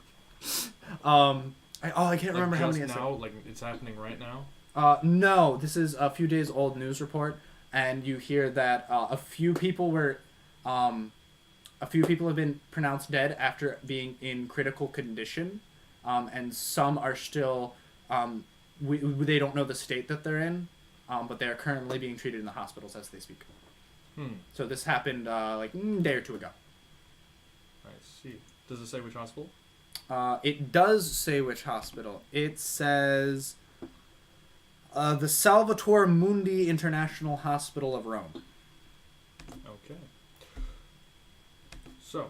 I can't remember how many. Now, like it's happening right now. No, this is a few days old news report, and you hear that a few people have been pronounced dead after being in critical condition, and some are still they don't know the state that they're in, but they are currently being treated in the hospitals as they speak. So this happened like a day or two ago. I see. Does it say which hospital? It does say which hospital. It says the Salvatore Mundi International Hospital of Rome. Okay. So,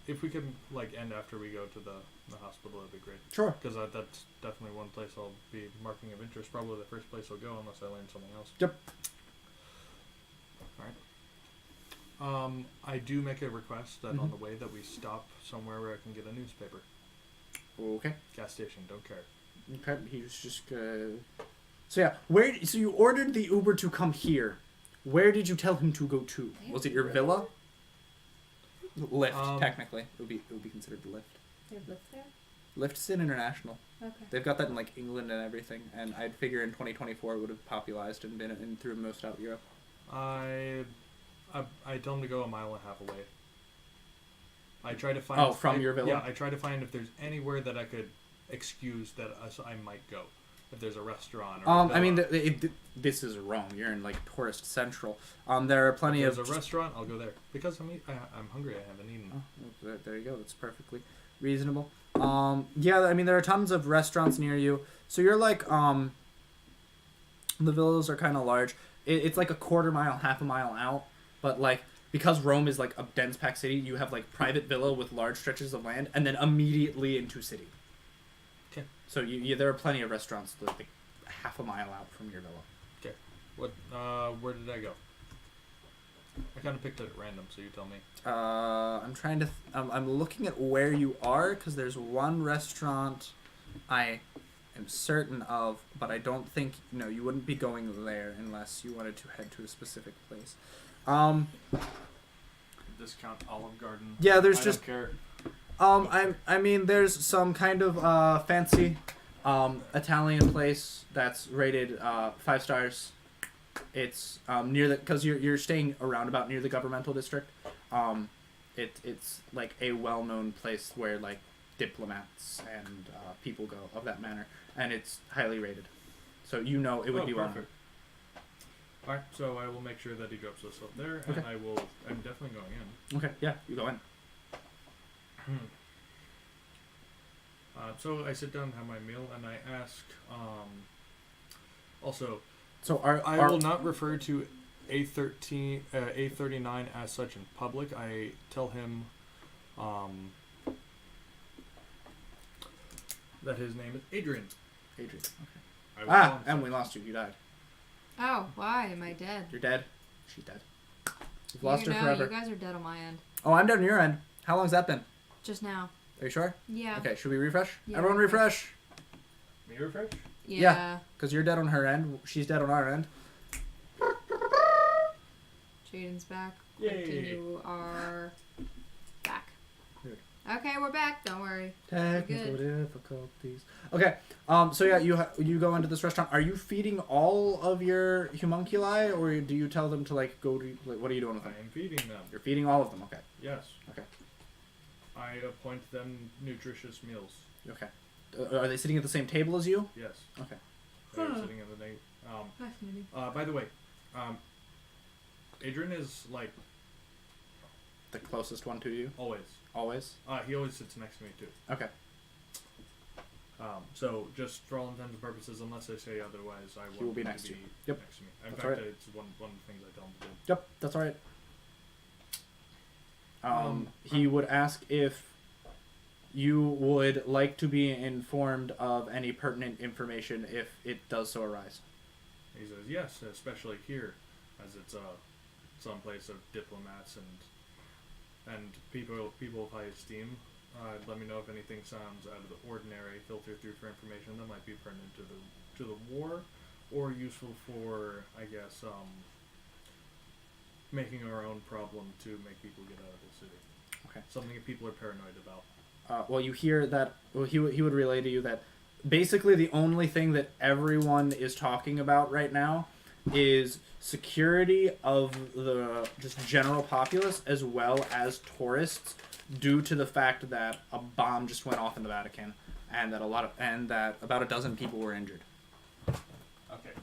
if we can like end after we go to the hospital, that'd be great. Sure. Because that's definitely one place I'll be marking of interest. Probably the first place I'll go unless I learn something else. Yep. All right. I do make a request that on the way that we stop somewhere where I can get a newspaper. Okay. Gas station, don't care. Okay. He was just So yeah, so you ordered the Uber to come here. Where did you tell him to go to? Was it your villa? Lyft, technically. It would be considered the Lyft. They live there? Lyft's in international. Okay. They've got that in like England and everything, and I'd figure in 2024 it would have popularized and been in through most out Europe. I tell him to go a mile and a half away. I try to find... from your villa? Yeah, I try to find if there's anywhere that I could excuse that I might go. If there's a restaurant or a villa. I mean, this is Rome. You're in, like, tourist central. There are plenty if of... there's a restaurant, I'll go there. Because I'm hungry, I haven't eaten. Oh, there you go. That's perfectly reasonable. Yeah, I mean, there are tons of restaurants near you. So you're, like, the villas are kind of large. It's, like, a quarter mile, half a mile out. But, like, because Rome is, like, a dense packed city, you have, like, private villa with large stretches of land, and then immediately into city. Okay. So there are plenty of restaurants, like, half a mile out from your villa. Okay. Where did I go? I kind of picked it at random, so you tell me. I'm trying to... I'm looking at where you are, because there's one restaurant I am certain of, but I don't think... No, you wouldn't be going there unless you wanted to head to a specific place. Discount Olive Garden. Yeah, there's I just... don't care. I mean, there's some kind of fancy Italian place that's rated 5 stars. It's near the... Because you're staying around about near the governmental district. It's like a well-known place where, like, diplomats and people go of that manner. And it's highly rated. So you know it would be well-known. Alright, so I will make sure that he drops us up there, and Okay. I'm definitely going in. Okay, yeah, you go in. So I sit down and have my meal, and I ask, also, So I will not refer to A39 as such in public. I tell him, that his name is Adrian. Adrian, okay. And we lost you. You died. Oh, why am I dead? You're dead. She's dead. You've lost her forever. You guys are dead on my end. Oh, I'm dead on your end. How long's that been? Just now. Are you sure? Yeah. Okay, should we refresh? Yeah, Everyone refresh. Me refresh? Yeah. Because you're dead on her end. She's dead on our end. Jaden's back. Yay. Continue our back. Good. Okay, we're back. Don't worry. Technical difficulties. Okay. So yeah, you go into this restaurant. Are you feeding all of your homunculi, or do you tell them to like go to? Like, what are you doing with I them? am feeding them. You're feeding all of them. Okay. Yes. Okay. I appoint them nutritious meals. Okay. Are they sitting at the same table as you? Yes. Okay. They're sitting in the Fascinating. by the way, Adrian is like The closest one to you. always. Always. He always sits next to me too. Okay. So just for all intents and purposes, unless I say otherwise, I He will be him next to you. Yep. Next to me. In That's fact, right. it's one of the things I tell him to do. Yep. That's all right. He would ask if you would like to be informed of any pertinent information if it does so arise. He says, yes, especially here, as it's some place of diplomats and people of high esteem. Let me know if anything sounds out of the ordinary. Filter through for information that might be pertinent to the war, or useful for, I guess, making our own problem to make people get out of the city. Okay. Something that people are paranoid about. Well, you hear that. Well, he would relay to you that basically the only thing that everyone is talking about right now is security of the just general populace as well as tourists, due to the fact that a bomb just went off in the Vatican, and that about a dozen people were injured. Okay.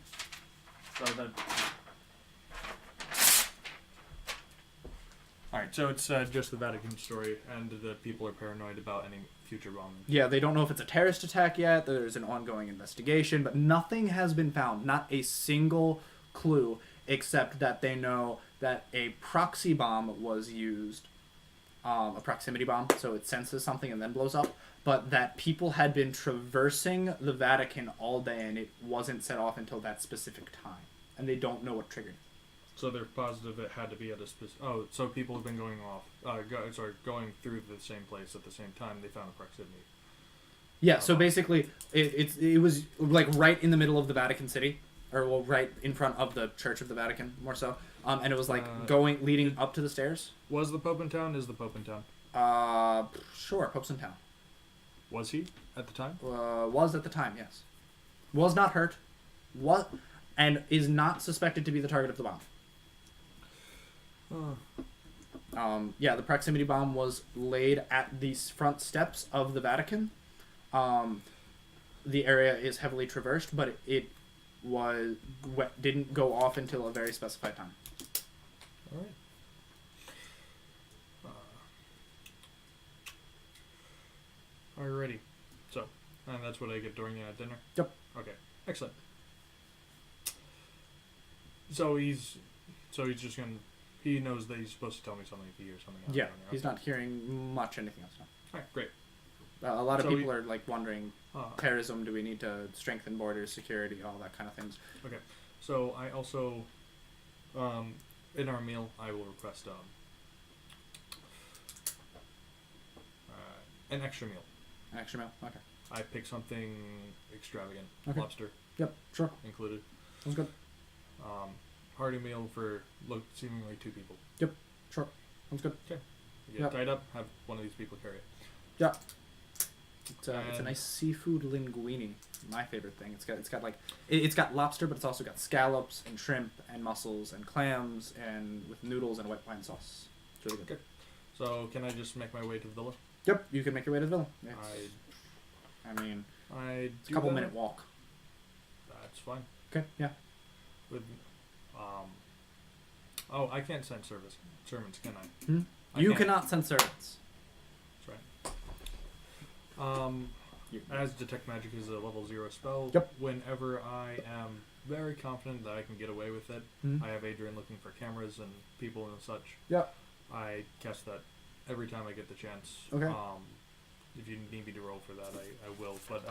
So that. Alright, so it's just the Vatican story, and the people are paranoid about any future bombing. Yeah, they don't know if it's a terrorist attack yet. There's an ongoing investigation, but nothing has been found. Not a single clue, except that they know that a proxy bomb was used. A proximity bomb, so it senses something and then blows up. But that people had been traversing the Vatican all day, and it wasn't set off until that specific time. And they don't know what triggered it. So they're positive it had to be at a specific... Oh, so people have been going going through the same place at the same time. They found a proximity. Yeah, so basically, it was like right in the middle of the Vatican City, or well, right in front of the Church of the Vatican, more so. And it was like leading up to the stairs. Was the Pope in town? Is the Pope in town? Sure, Pope's in town. Was he at the time? Was at the time, yes. Was not hurt. And is not suspected to be the target of the bomb. Yeah, the proximity bomb was laid at the front steps of the Vatican. The area is heavily traversed, but it didn't go off until a very specified time. All right. Alrighty. So, and that's what I get during dinner? Yep. Okay. Excellent. So he's just gonna... He knows that he's supposed to tell me something if he hears something else. Yeah, he's not hearing much anything else now. Alright, great. A lot of people are like wondering, terrorism, do we need to strengthen borders, security, all that kind of things. Okay. So I also, in our meal, I will request an extra meal. An extra meal? Okay. I pick something extravagant. Okay. Lobster. Yep, sure. Included. Sounds good. Hearty meal for seemingly 2 people. Yep, sure. Sounds good. Okay. You get tied up, have one of these people carry it. Yeah. It's a nice seafood linguine. My favorite thing. It's got lobster, but it's also got scallops and shrimp and mussels and clams and with noodles and white wine sauce. It's really good. Okay. So can I just make my way to the villa? Yep, you can make your way to the villa. It's a couple minute walk. That's fine. Okay. Yeah. With I can't send sermons, can I? Hmm? You cannot send servants. That's right. As Detect Magic is a level 0 spell, yep. Whenever I am very confident that I can get away with it, I have Adrian looking for cameras and people and such. Yep. I cast that every time I get the chance. Okay. If you need me to roll for that, I will. But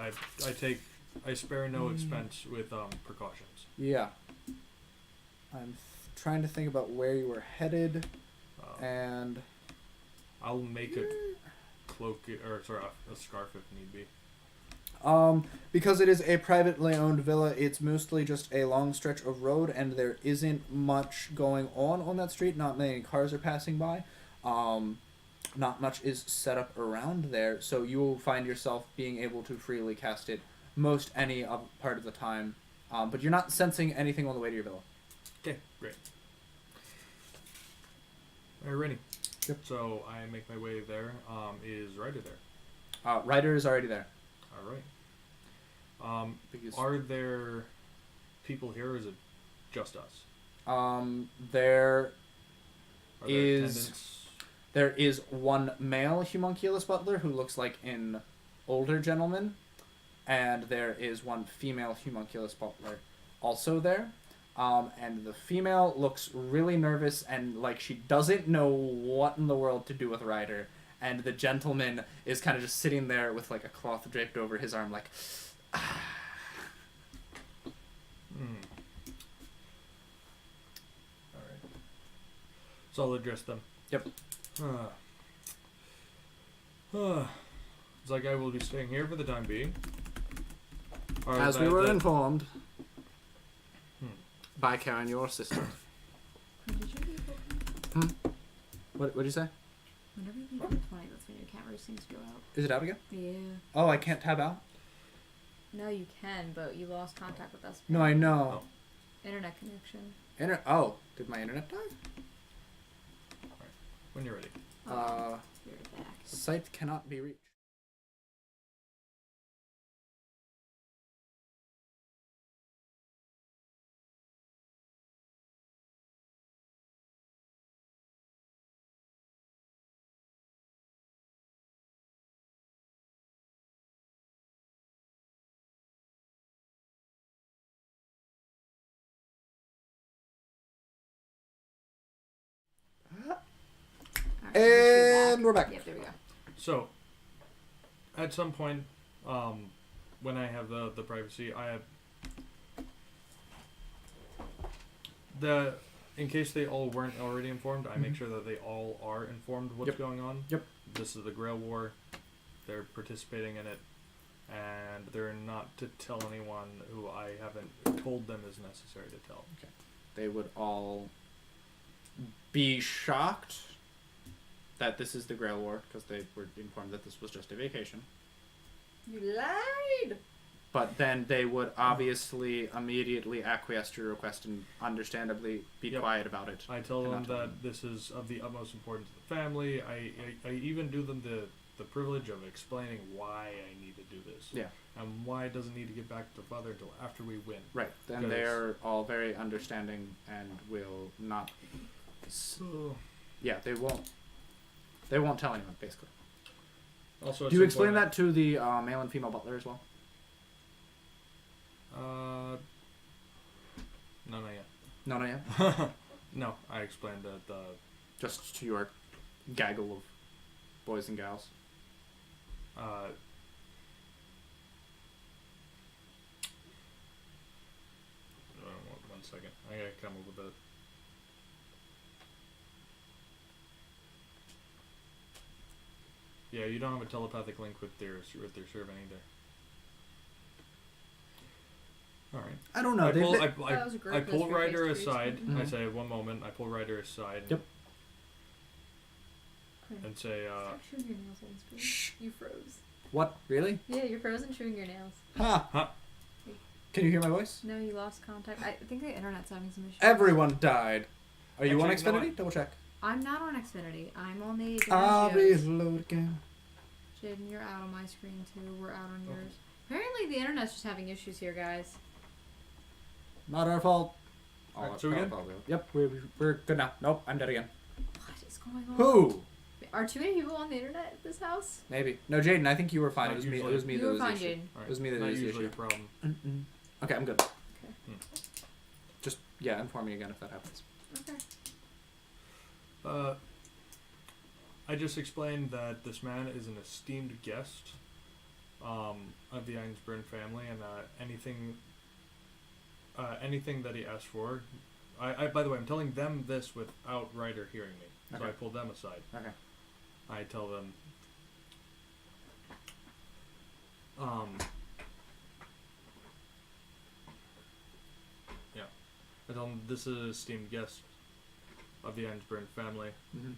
I spare no expense with precautions. Yeah. I'm trying to think about where you were headed, and I'll make a cloak a scarf if need be. Because it is a privately owned villa, it's mostly just a long stretch of road, and there isn't much going on that street. Not many cars are passing by. Not much is set up around there, so you will find yourself being able to freely cast it any part of the time. But you're not sensing anything on the way to your villa. Okay, great. Alrighty. Yep. So I make my way there. Is Ryder there? Ryder is already there. Alright. Are there people here, or is it just us? There is one male homunculus butler who looks like an older gentleman, and there is one female homunculus butler also there. And the female looks really nervous and like she doesn't know what in the world to do with Ryder, and the gentleman is kind of just sitting there with like a cloth draped over his arm, like. Alright. So I'll address them. Yep. It's like I will be staying here for the time being. Or As we were that- informed by Karen, your assistant. What did you say? Whenever you leave the 20, that's when your camera seems to go out. Is it out again? Yeah. Oh, I can't tab out? No, you can, but you lost contact with us. No, I know. Internet connection. Did my internet die? When you're ready. You're back. Site cannot be reached. And we're back. Yep, there we go. So, at some point, when I have the privacy, I have in case they all weren't already informed, I make sure that they all are informed what's going on. Yep. This is the Grail War. They're participating in it, and they're not to tell anyone who I haven't told them is necessary to tell. Okay. They would all be shocked that this is the Grail War, because they were informed that this was just a vacation. You lied! But then they would obviously immediately acquiesce to your request and understandably be quiet about it. I tell them that this is of the utmost importance to the family. I even do them the privilege of explaining why I need to do this. Yeah. And why it doesn't need to get back to father until after we win. Right. And they're all very understanding and will not... Yeah, they won't tell anyone, basically. Also, do you explain that to the male and female butler as well? No, not yet. No, not yet? No, I explained that just to your gaggle of boys and gals. One second. I gotta come up with a... Yeah, you don't have a telepathic link with their servant either. Alright. I don't know. I pull Ryder aside. I say, one moment. I pull Ryder aside. Yep. And say, Stop chewing your nails, Einsbern. Shh. You froze. What? Really? Yeah, you're frozen chewing your nails. Huh. Can you hear my voice? No, you lost contact. I think the internet's having some issues. Everyone died. Are you on Actually, Xfinity? Double check. I'm not on Xfinity. I'm on the I'll Dimaggio's. reload again. Jaden, you're out on my screen too. We're out on yours. Apparently the internet's just having issues here, guys. Not our fault. Alright, so we good? Yep, we're good now. Nope, I'm dead again. What is going on? Who? Are too many people on the internet at this house? Maybe. No, Jaden, I think you were fine. Not It was me. usually. It was me You that were was the fine, issue. Jaden. It was me that Not was the usually issue. a problem. Okay, I'm good. Okay. Just, inform me again if that happens. Okay. I just explained that this man is an esteemed guest of the Einsbern family, and anything that he asked for, I by the way, I'm telling them this without Ryder hearing me. So Okay. I pull them aside. Okay. I tell them, I tell them this is an esteemed guest of the Einsbern family. Mm-hmm.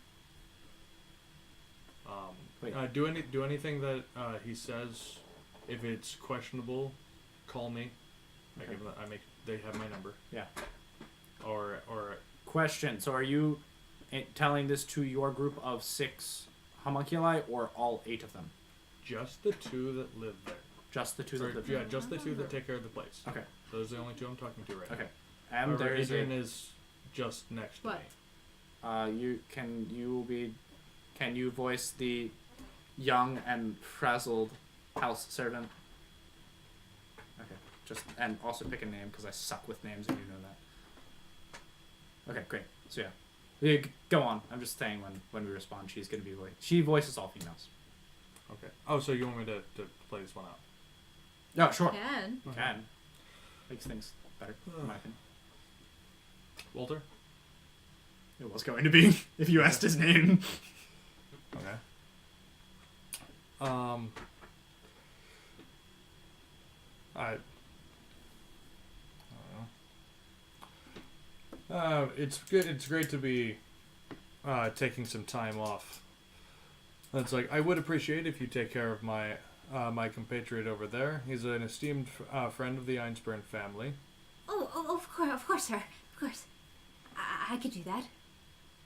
Wait. Do anything that he says. If it's questionable, call me. Okay. They have my number. Yeah. Or Question. So are you telling this to your group of 6 homunculi or all 8 of them? just the 2 that live there. Just the 2 that live Yeah, there? just the 2 that take care of the place. Okay. Those are the only 2 I'm talking to right Okay. now. And However, there is Adrian is just next to What? me. Can you voice the young and frazzled house servant? Okay. And also pick a name because I suck with names and you know that. Okay, great. So yeah. Go on. I'm just saying when we respond, she's going to be she voices all females. Okay. Oh, so you want me to play this one out? No, sure. Can. Can. Makes things better, in my opinion. Walter? It was going to be, if you asked his name. Okay. I don't know. It's good. It's great to be taking some time off. It's like I would appreciate if you take care of my my compatriot over there. He's an esteemed friend of the Einsbern family. Oh, of course, sir. Of course. I could do that.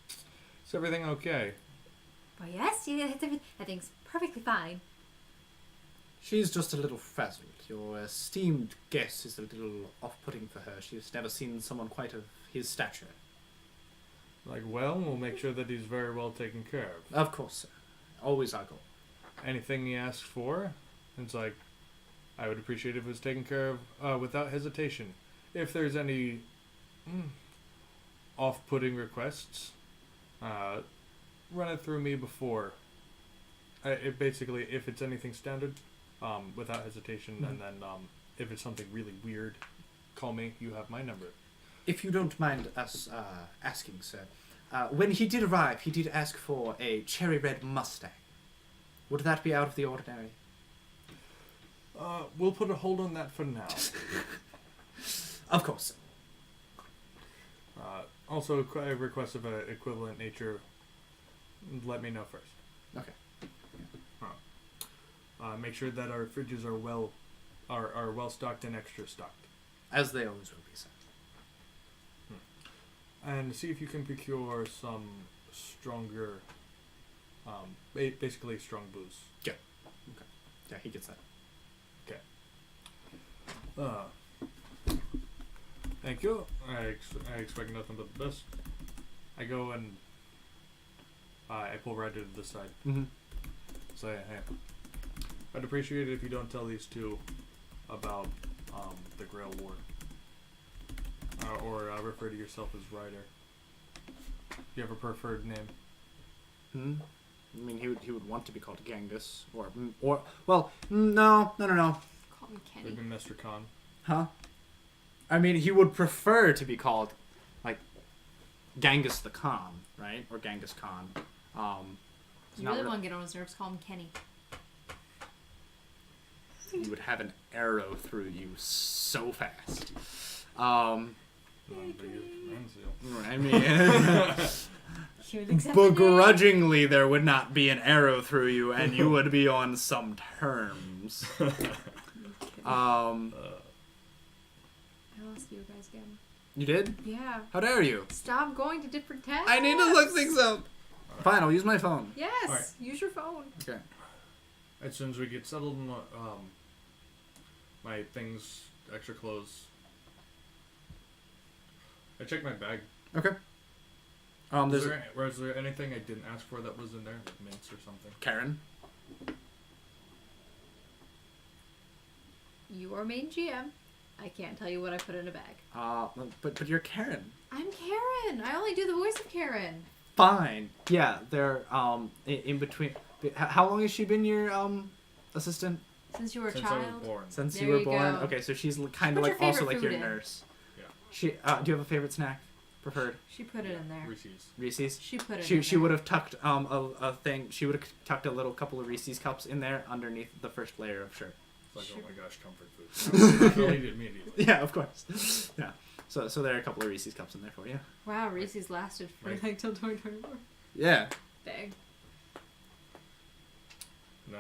Is everything okay? Oh, yes, everything's perfectly fine. She's just a little frazzled. Your esteemed guest is a little off-putting for her. She's never seen someone quite of his stature. Like, well, we'll make sure that he's very well taken care of. Of course, sir. Always our goal. Anything he asks for, it's like, I would appreciate if it was taken care of without hesitation. If there's any off-putting requests, run it through me before. It basically, if it's anything standard, without hesitation, and then if it's something really weird, call me. You have my number. If you don't mind us asking, sir, when he did arrive, he did ask for a cherry red Mustang. Would that be out of the ordinary? We'll put a hold on that for now. Of course, sir. Also, a request of an equivalent nature, let me know first. Okay. Make sure that our fridges are well stocked and extra stocked. As they always will be, sir. And see if you can procure some stronger, basically strong booze. Yeah. Okay. Yeah, he gets that. Okay. Thank you. I expect nothing but the best. I go and I pull right to the side. Mm-hmm. Say, hey, I'd appreciate it if you don't tell these two about the Grail War. Or refer to yourself as Ryder. Do you have a preferred name? I mean, he would want to be called Genghis, or well, no. Call him Kenny. Maybe Mr. Khan. Huh? I mean, he would prefer to be called, like, Genghis the Khan, right? Or Genghis Khan. You really want to get on his nerves, call him Kenny. He would have an arrow through you so fast. I mean, begrudgingly, there would not be an arrow through you, and you would be on some terms. I lost you guys again. You did? Yeah. How dare you? Stop going to different tabs. I need to look things up. Fine, I'll use my phone. Yes, right. Use your phone. Okay. As soon as we get settled, my things, extra clothes. I checked my bag. Okay. Was there anything I didn't ask for that was in there, like mints or something? Karen. You are main GM. I can't tell you what I put in a bag. But you're Karen. I'm Karen. I only do the voice of Karen. Fine. Yeah, they're in between. How long has she been your assistant? Since you were a Since child. I was born. Since There you were you born. go. Okay, so she's kind of Put like your also favorite like your food in. nurse. Yeah. She. Do you have a favorite snack? Preferred? She put it in there. Reese's. Reese's. She put it in She there. would have tucked a thing. She would have tucked a little couple of Reese's cups in there underneath the first layer of shirt. It's like, Sure. oh my gosh, comfort food. I'll eat it immediately. Yeah, of course. Yeah. So there are a couple of Reese's cups in there for you. Wow, Reese's lasted for Right. like till 2024. Yeah. Dang. No.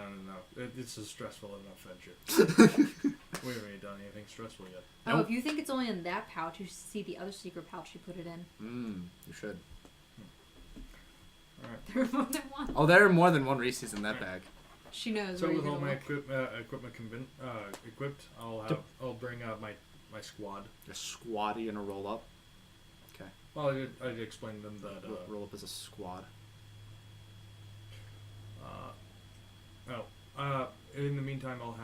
It's a stressful enough venture. We haven't really done anything stressful yet. Oh, Nope. if you think it's only in that pouch, you should see the other secret pouch she put it in. You should. Alright. There were more than one. Oh, there are more than one Reese's in that bag. She knows So where with you're all gonna my look. equipment equipped, I'll bring my squad. You're squatty and a roll up. Okay. Well, I explained to them that Roll up as a squad. in the meantime, I'll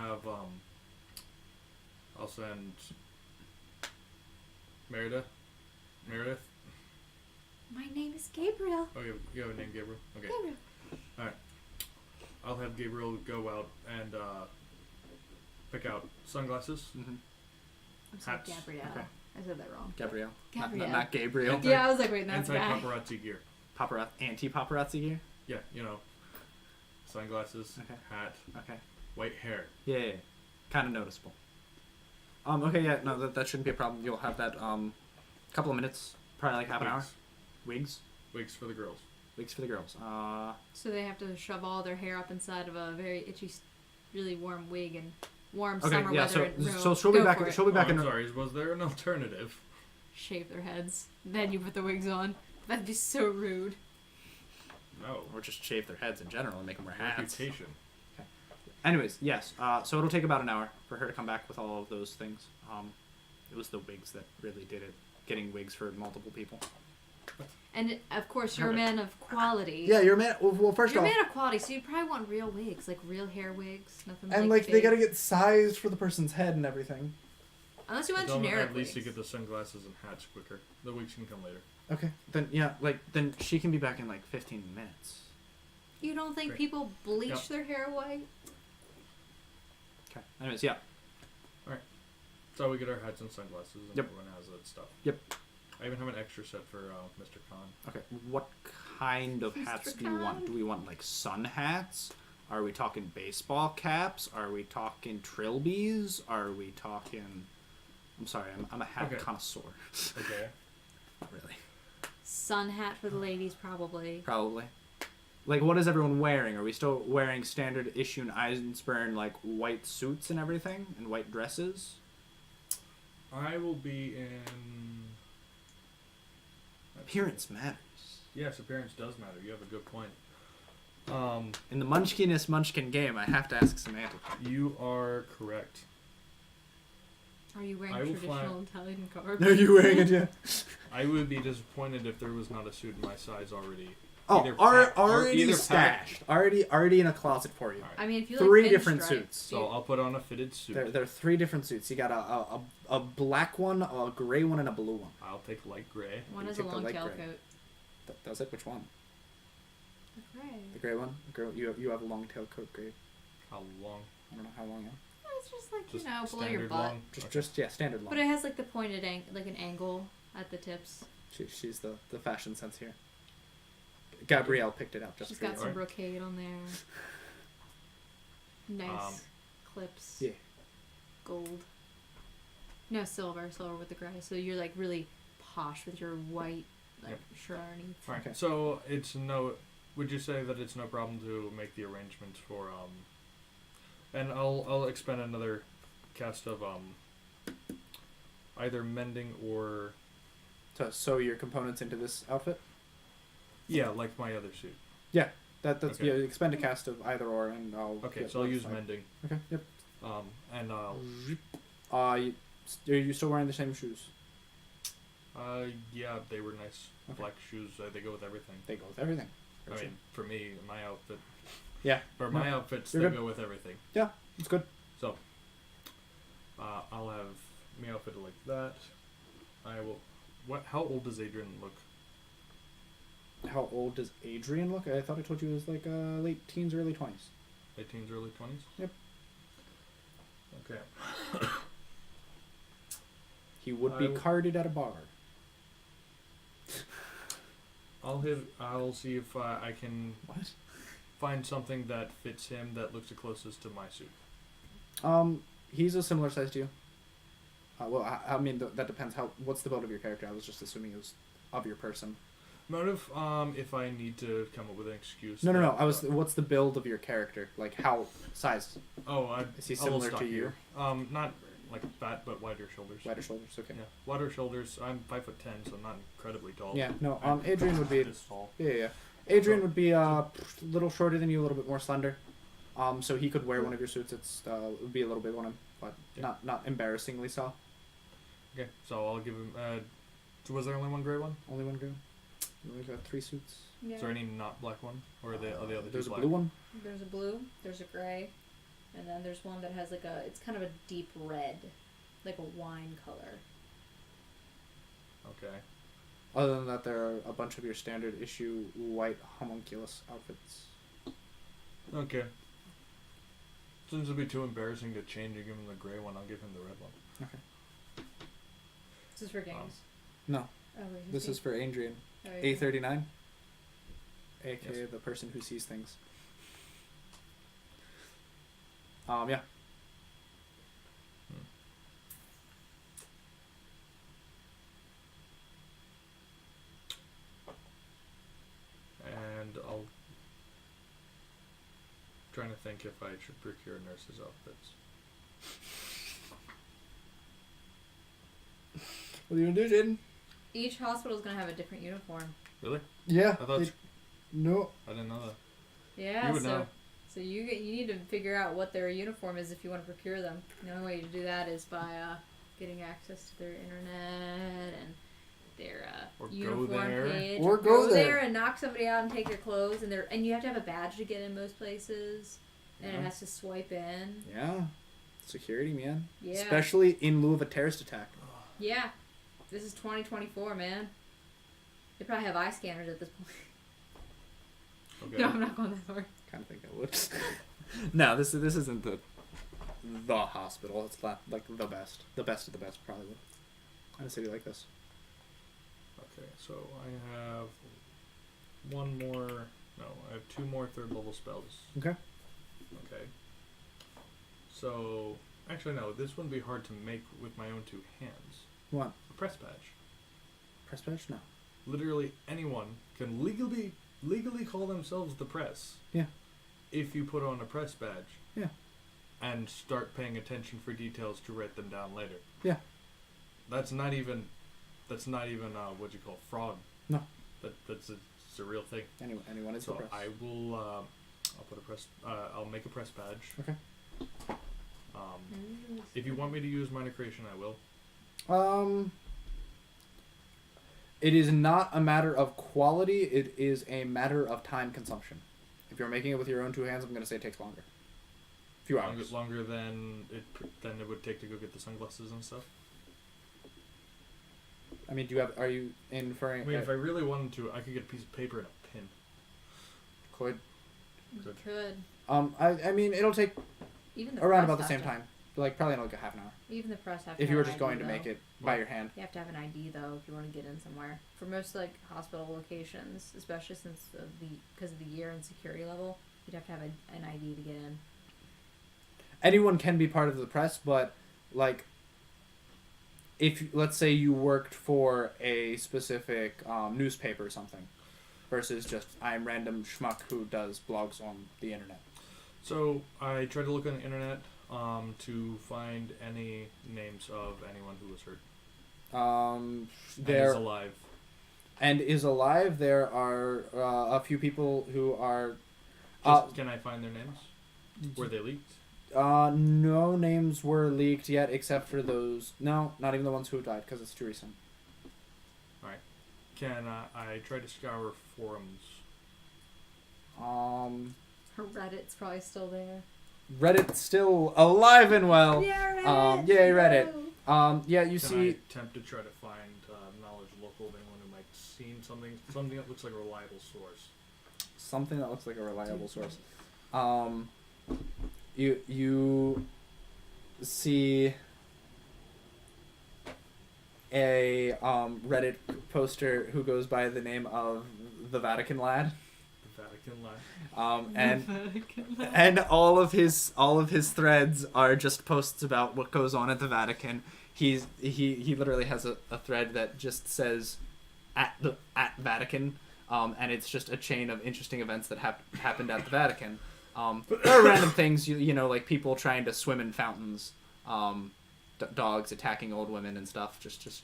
send Meredith. My name is Gabriel. Oh, you have a name, Gabriel? Okay. Gabriel. Alright. I'll have Gabriel go out and pick out sunglasses, Mm-hmm. I'm sorry, Hats. Gabrielle. Okay. I said that wrong. Gabrielle. Gabrielle. Not Gabriel. Yeah, I was like, wait, that's guy. anti-paparazzi gear. Anti-paparazzi gear? Yeah, you know, sunglasses, Okay. hat, Okay. white hair. Yeah. Kind of noticeable. Okay, yeah, no, that shouldn't be a problem. You'll have that, couple of minutes. Probably like half an hour. Wigs? Wigs for the girls. Wigs for the girls. So they have to shove all their hair up inside of a very itchy, really warm wig and warm Okay, summer yeah, weather. so she'll be back. She'll be back I'm in. sorry, was there an alternative? Shave their heads. Then you put the wigs on. That'd be so rude. No. Or just shave their heads in general and make them wear hats. Reputation. Anyways, yes. So it'll take about an hour for her to come back with all of those things. It was the wigs that really did it. Getting wigs for multiple people. And of course, you're a man of quality. Yeah, you're a man. Well, first You're a off, man of quality, so you probably want real wigs, like real hair wigs, nothing and like they fake. gotta get sized for the person's head and everything. Unless you want Don't generic at least you wigs. get the sunglasses and hats quicker. The wigs can come later. Okay, then she can be back in like 15 minutes. You don't think Great. people bleach Yep. their hair white? Okay. Anyways, yeah. So we get our hats and sunglasses, and Yep. everyone has that stuff. Yep. I even have an extra set for Mr. Khan. Okay. What kind of Mr. hats do you want? Khan? Do we want like sun hats? Are we talking baseball caps? Are we talking trilbies? Are we talking? I'm sorry, I'm a hat Okay. connoisseur. Okay. Not really. Sun hat for the ladies, probably. Probably. Like, what is everyone wearing? Are we still wearing standard issue Einsbern, like, white suits and everything? And white dresses? I will be in... Appearance matters. Yes, appearance does matter. You have a good point. In the Munchkiness Munchkin game, I have to ask Samantha. You are correct. Are you wearing I will traditional Italian garb? Are you wearing it, yeah? I would be disappointed if there was not a suit in my size already. Oh, Either pack- or already either stashed. Already in a closet for you. Alright. I mean, if you Three like different pinstripe, suits. So I'll put on a fitted suit. There are three different suits. You got a black one, a gray one, and a blue one. I'll take light gray. One You has a take the long light tail gray. coat. Does it? Which one? Gray. The gray one? The girl, you have a long tail coat gray. How long? I don't know how long. Yeah. It's just like, Just below your standard butt. long? Just yeah, standard long. But it has like the pointed like an angle at the tips. She's the fashion sense here. Gabrielle picked it out just She's for got you. some Alright. brocade on there. Nice clips. Yeah. Gold. No, silver with the gray. So you're like really posh with your white like Yep. shirt underneath. Right. Okay. So it's no. Would you say that it's no problem to make the arrangements for And I'll expend another cast of either mending or To sew your components into this outfit. yeah, like my other suit. That's Okay. yeah. Expend a cast of either or, and I'll. Okay, get so I'll use notified. mending. Okay. Yep. And Are you still wearing the same shoes? yeah, they were nice Okay. black shoes. They go with everything. They go with everything. I mean, for me, my outfit. Yeah. For my outfits, You're they good. go with everything. It's good. So, I'll have me outfitted like that. I will. What? How old does Adrian look? How old does Adrian look? I thought I told you it was like late teens, early 20s. Late teens, early 20s. Yep. Okay. He would I be will- carded at a bar. I'll see if I can What? find something that fits him that looks the closest to my suit. He's a similar size to you. Well, I mean, that depends. What's the build of your character? I was just assuming it was of your person. Motive. If I need to come up with an excuse. No. that- What's the build of your character? Like how size? Is he similar to you? Not like fat, but wider shoulders. Wider shoulders. Okay. Yeah, wider shoulders. I'm 5'10", so not incredibly tall. Yeah. No. I'm Adrian would be. this tall. Yeah. Adrian would be a little shorter than you, a little bit more slender. So he could wear one of your suits. It would be a little big on him, but Yeah. not embarrassingly so. Okay, so I'll give him. So was there only one gray one? Only one gray. You only got 3 suits. Yeah. Is there any not black one, or are the other two There's a black? blue one. There's a blue, there's a gray, and then there's one that has like it's kind of a deep red, like a wine color. Okay. Other than that, there are a bunch of your standard issue white homunculus outfits. Okay. Since it'd be too embarrassing to change and give him the gray one, I'll give him the red one. Okay. This is for games. No, Oh, wait, this is for Adrian. Oh, yeah. A39, aka Yes. the person who sees things. Yeah. And I'll trying to think if I should procure nurses' outfits. What are you gonna do, Jaden? Each hospital is going to have a different uniform. Really? Yeah. I thought. No. I didn't know that. Yeah, You would so know. so you need to figure out what their uniform is if you want to procure them. The only way to do that is by getting access to their internet and their Or go uniform there. page. Or go there. there and knock somebody out and take their clothes and you have to have a badge to get in most places. And Yeah. it has to swipe in. Yeah. Security, man. Yeah. Especially in lieu of a terrorist attack. Yeah. This is 2024, man. They probably have eye scanners at this point. Okay. No, I'm not going that far. Kind of think I would. No, this isn't the hospital. It's not like the best of the best, probably. In a city like this. Okay, so I have one more. No, I have two more third level spells. Okay. Okay. So actually, no. This wouldn't be hard to make with my own two hands. What? A press badge. Press badge? No. Literally anyone can legally call themselves the press. Yeah. If you put on a press badge. Yeah. And start paying attention for details to write them down later. Yeah. That's not even what you call fraud. No. It's a real thing. Anyone is So the press. I will I'll put a press I'll make a press badge. Okay. If you want me to use minor creation, I will. It is not a matter of quality. It is a matter of time consumption. If you're making it with your own two hands, I'm going to say it takes longer. A few hours. Longer than it would take to go get the sunglasses and stuff. I mean, are you inferring? I mean, if I really wanted to, I could get a piece of paper and a pin. Could. You could. I mean, it'll take Even the around press about the has same to- time. Like, probably in like a half an hour. Even the press have to If you were have just an going ID, to make though. it by your hand. You have to have an ID though if you want to get in somewhere. For most like hospital locations, especially since because of the year and security level, you'd have to have an ID to get in. Anyone can be part of the press, but like, if let's say you worked for a specific newspaper or something, versus just I'm random schmuck who does blogs on the internet. So I tried to look on the internet to find any names of anyone who was hurt. And is alive. And is alive. There are a few people who are. Can I find their names? Were they leaked? No names were leaked yet, except for those. No, not even the ones who have died, because it's too recent. All right. Can I try to scour forums? Her Reddit's probably still there. Reddit's still alive and well. Yeah, Reddit. Yay, Reddit. Yeah, you Can see. I attempt to try to find knowledge local of anyone who might have seen something that looks like a reliable source? Something that looks like a reliable source. You see a Reddit poster who goes by the name of the Vatican Lad. The Vatican Lad. And all of his threads are just posts about what goes on at the Vatican. He literally has a thread that just says at Vatican, and it's just a chain of interesting events that happened at the Vatican. There are random things, you know, like people trying to swim in fountains, dogs attacking old women and stuff. Just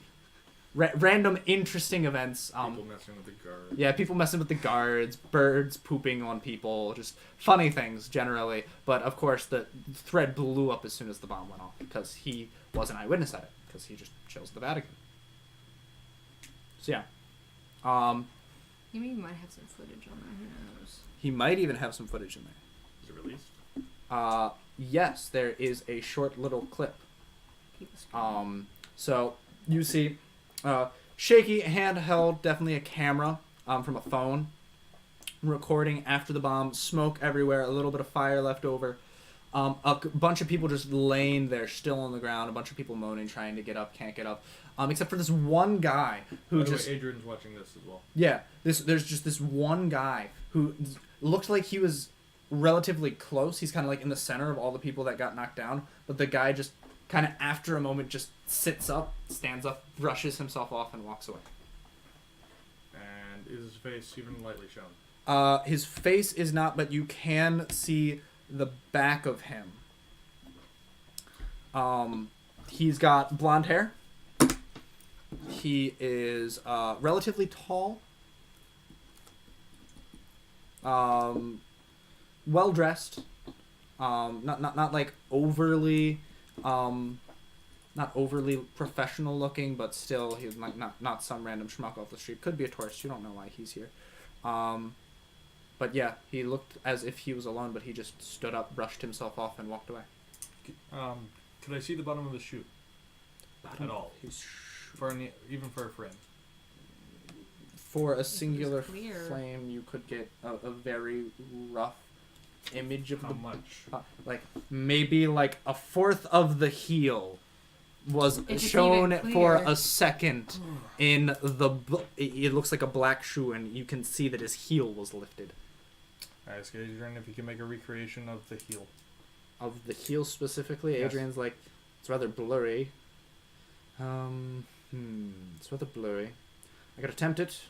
random interesting events. People messing with the guards. Yeah, people messing with the guards, birds pooping on people, just funny things generally. But of course, the thread blew up as soon as the bomb went off because he was an eyewitness at it because he just chills the Vatican. So yeah, You maybe might have some footage on there. Who knows? he might even have some footage in there. Is it released? Yes, there is a short little clip. People screaming. So you see, shaky handheld, definitely a camera from a phone, recording after the bomb. Smoke everywhere, a little bit of fire left over. Bunch of people just laying there, still on the ground. A bunch of people moaning, trying to get up, can't get up. Except for this one guy who By the just... way, Adrian's watching this as well. Yeah, there's just this one guy who looked like he was relatively close. He's kind of like in the center of all the people that got knocked down. But the guy just kind of after a moment just sits up, stands up, brushes himself off, and walks away. And is his face even lightly shown? His face is not, but you can see the back of him. He's got blonde hair. He is relatively tall. Well dressed. Not like overly not overly professional looking, but still he's like not some random schmuck off the street. Could be a tourist. You don't know why he's here. But yeah, he looked as if he was alone, but he just stood up, brushed himself off, and walked away. Could I see the bottom of the chute? At all? Even for a frame? For a singular clear. flame, you could get a very rough image of How the... much? Like, maybe like a fourth of the heel was If it's shown even for clear. a second in the... It looks like a black shoe, and you can see that his heel was lifted. I ask Adrian if he can make a recreation of the heel. Of the heel specifically, Yes. Adrian's like, it's rather blurry. It's rather blurry. I could attempt it.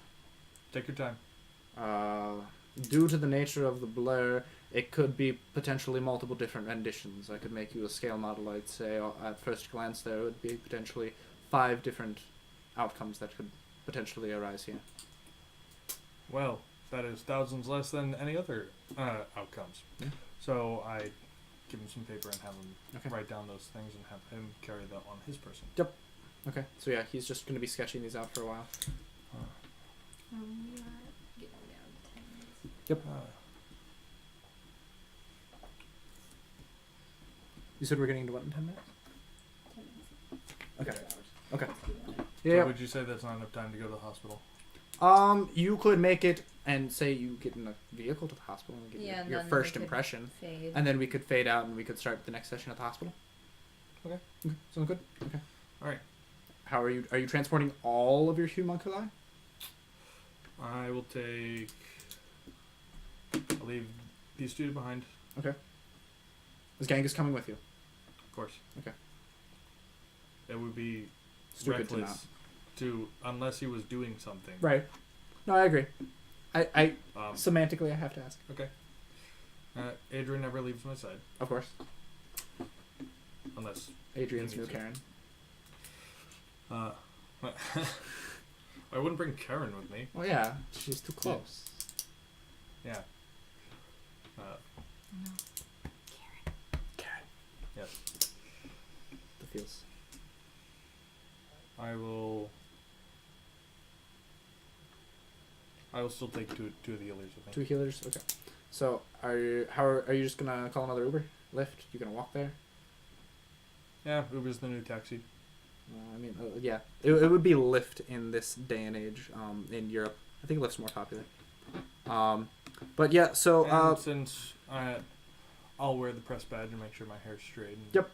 Take your time. Due to the nature of the blur, it could be potentially multiple different renditions. I could make you a scale model. I'd say at first glance there would be potentially 5 different outcomes that could potentially arise here. Well, that is thousands less than any other outcomes. Yeah. So I give him some paper and have him Okay. write down those things and have him carry that on his person. Okay, so yeah, he's just going to be sketching these out for a while. We are getting down to 10 minutes. You said we're getting to what in 10 minutes? 10 minutes. Okay. 2 hours. Okay. Let's keep Yeah. So would you say that's not enough time to go to the hospital? You could make it and say you get in a vehicle to the hospital and get Yeah, and your then first we could impression, Fade. and then we could fade out and we could start the next session at the hospital. Okay. Sounds good. Okay. All right. How are you? Are you transporting all of your homunculi? I will take... I'll leave these 2 behind, Is Genghis coming with you? of course. Okay. It would be Stupid to not. reckless to, unless he was doing something. Right. No, I agree. I Um, semantically I have to ask. okay. Adrian never leaves my side, Of course. unless... Adrian's new Genghis. Karen. I wouldn't bring Karen with me. Well, yeah, she's too close. Yeah. No. Karen. Yes. The feels. I will still take two of the healers with me. 2 healers. Okay. So are you just gonna call another Uber? Lyft? You gonna walk there? Yeah, Uber's the new taxi. Yeah. It would be Lyft in this day and age. In Europe, I think Lyft's more popular. But yeah. So And since I'll wear the press badge and make sure my hair's straight. And Yep.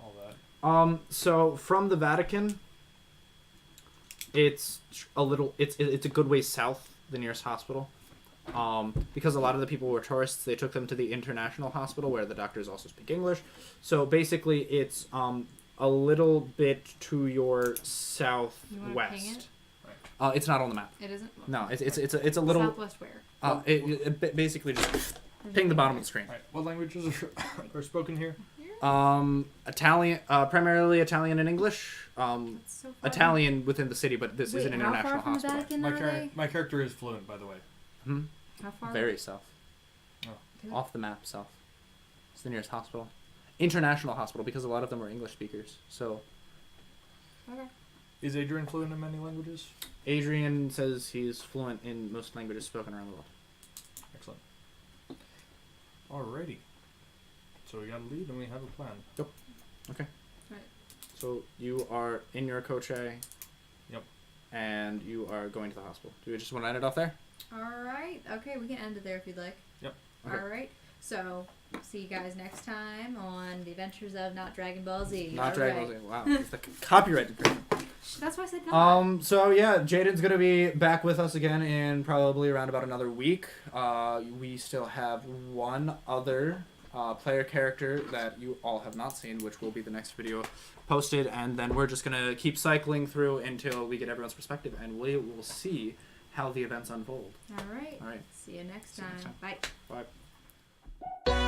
All that. So from the Vatican, it's a good way south, the nearest hospital. Because a lot of the people were tourists, they took them to the international hospital where the doctors also speak English. So basically, it's a little bit to your southwest. It's not on the map. It isn't? No, it's a little. Southwest where? It basically just ping the bottom of the screen. All right. What languages are spoken here? Italian, primarily Italian and English. That's so far. Italian within the city, but this is an How international far from the hospital. Vatican are they? My character is fluent, by the way. How far? Very south. Okay. Off the map, south. It's the nearest hospital. International hospital, because a lot of them are English speakers. So Okay. Is Adrian fluent in many languages? Adrian says he's fluent in most languages spoken around the world. Excellent. Alrighty. So we got a lead and we have a plan. Okay. Right. So you are in your coche. Yep. and you are going to the hospital. Do we just want to end it off there? Alright. Okay, we can end it there if you'd like. Yep. Okay. Alright. So, see you guys next time on the adventures of Not Dragon Ball Z. Not Dragon Ball Z. Wow. It's the copyrighted version. That's why I said not. So yeah, Jaden's gonna be back with us again in probably around about another week. We still have one other player character that you all have not seen, which will be the next video posted, and then we're just gonna keep cycling through until we get everyone's perspective, and we will see how the events unfold. Alright. All right. See you next See you time. next time. Bye. Bye.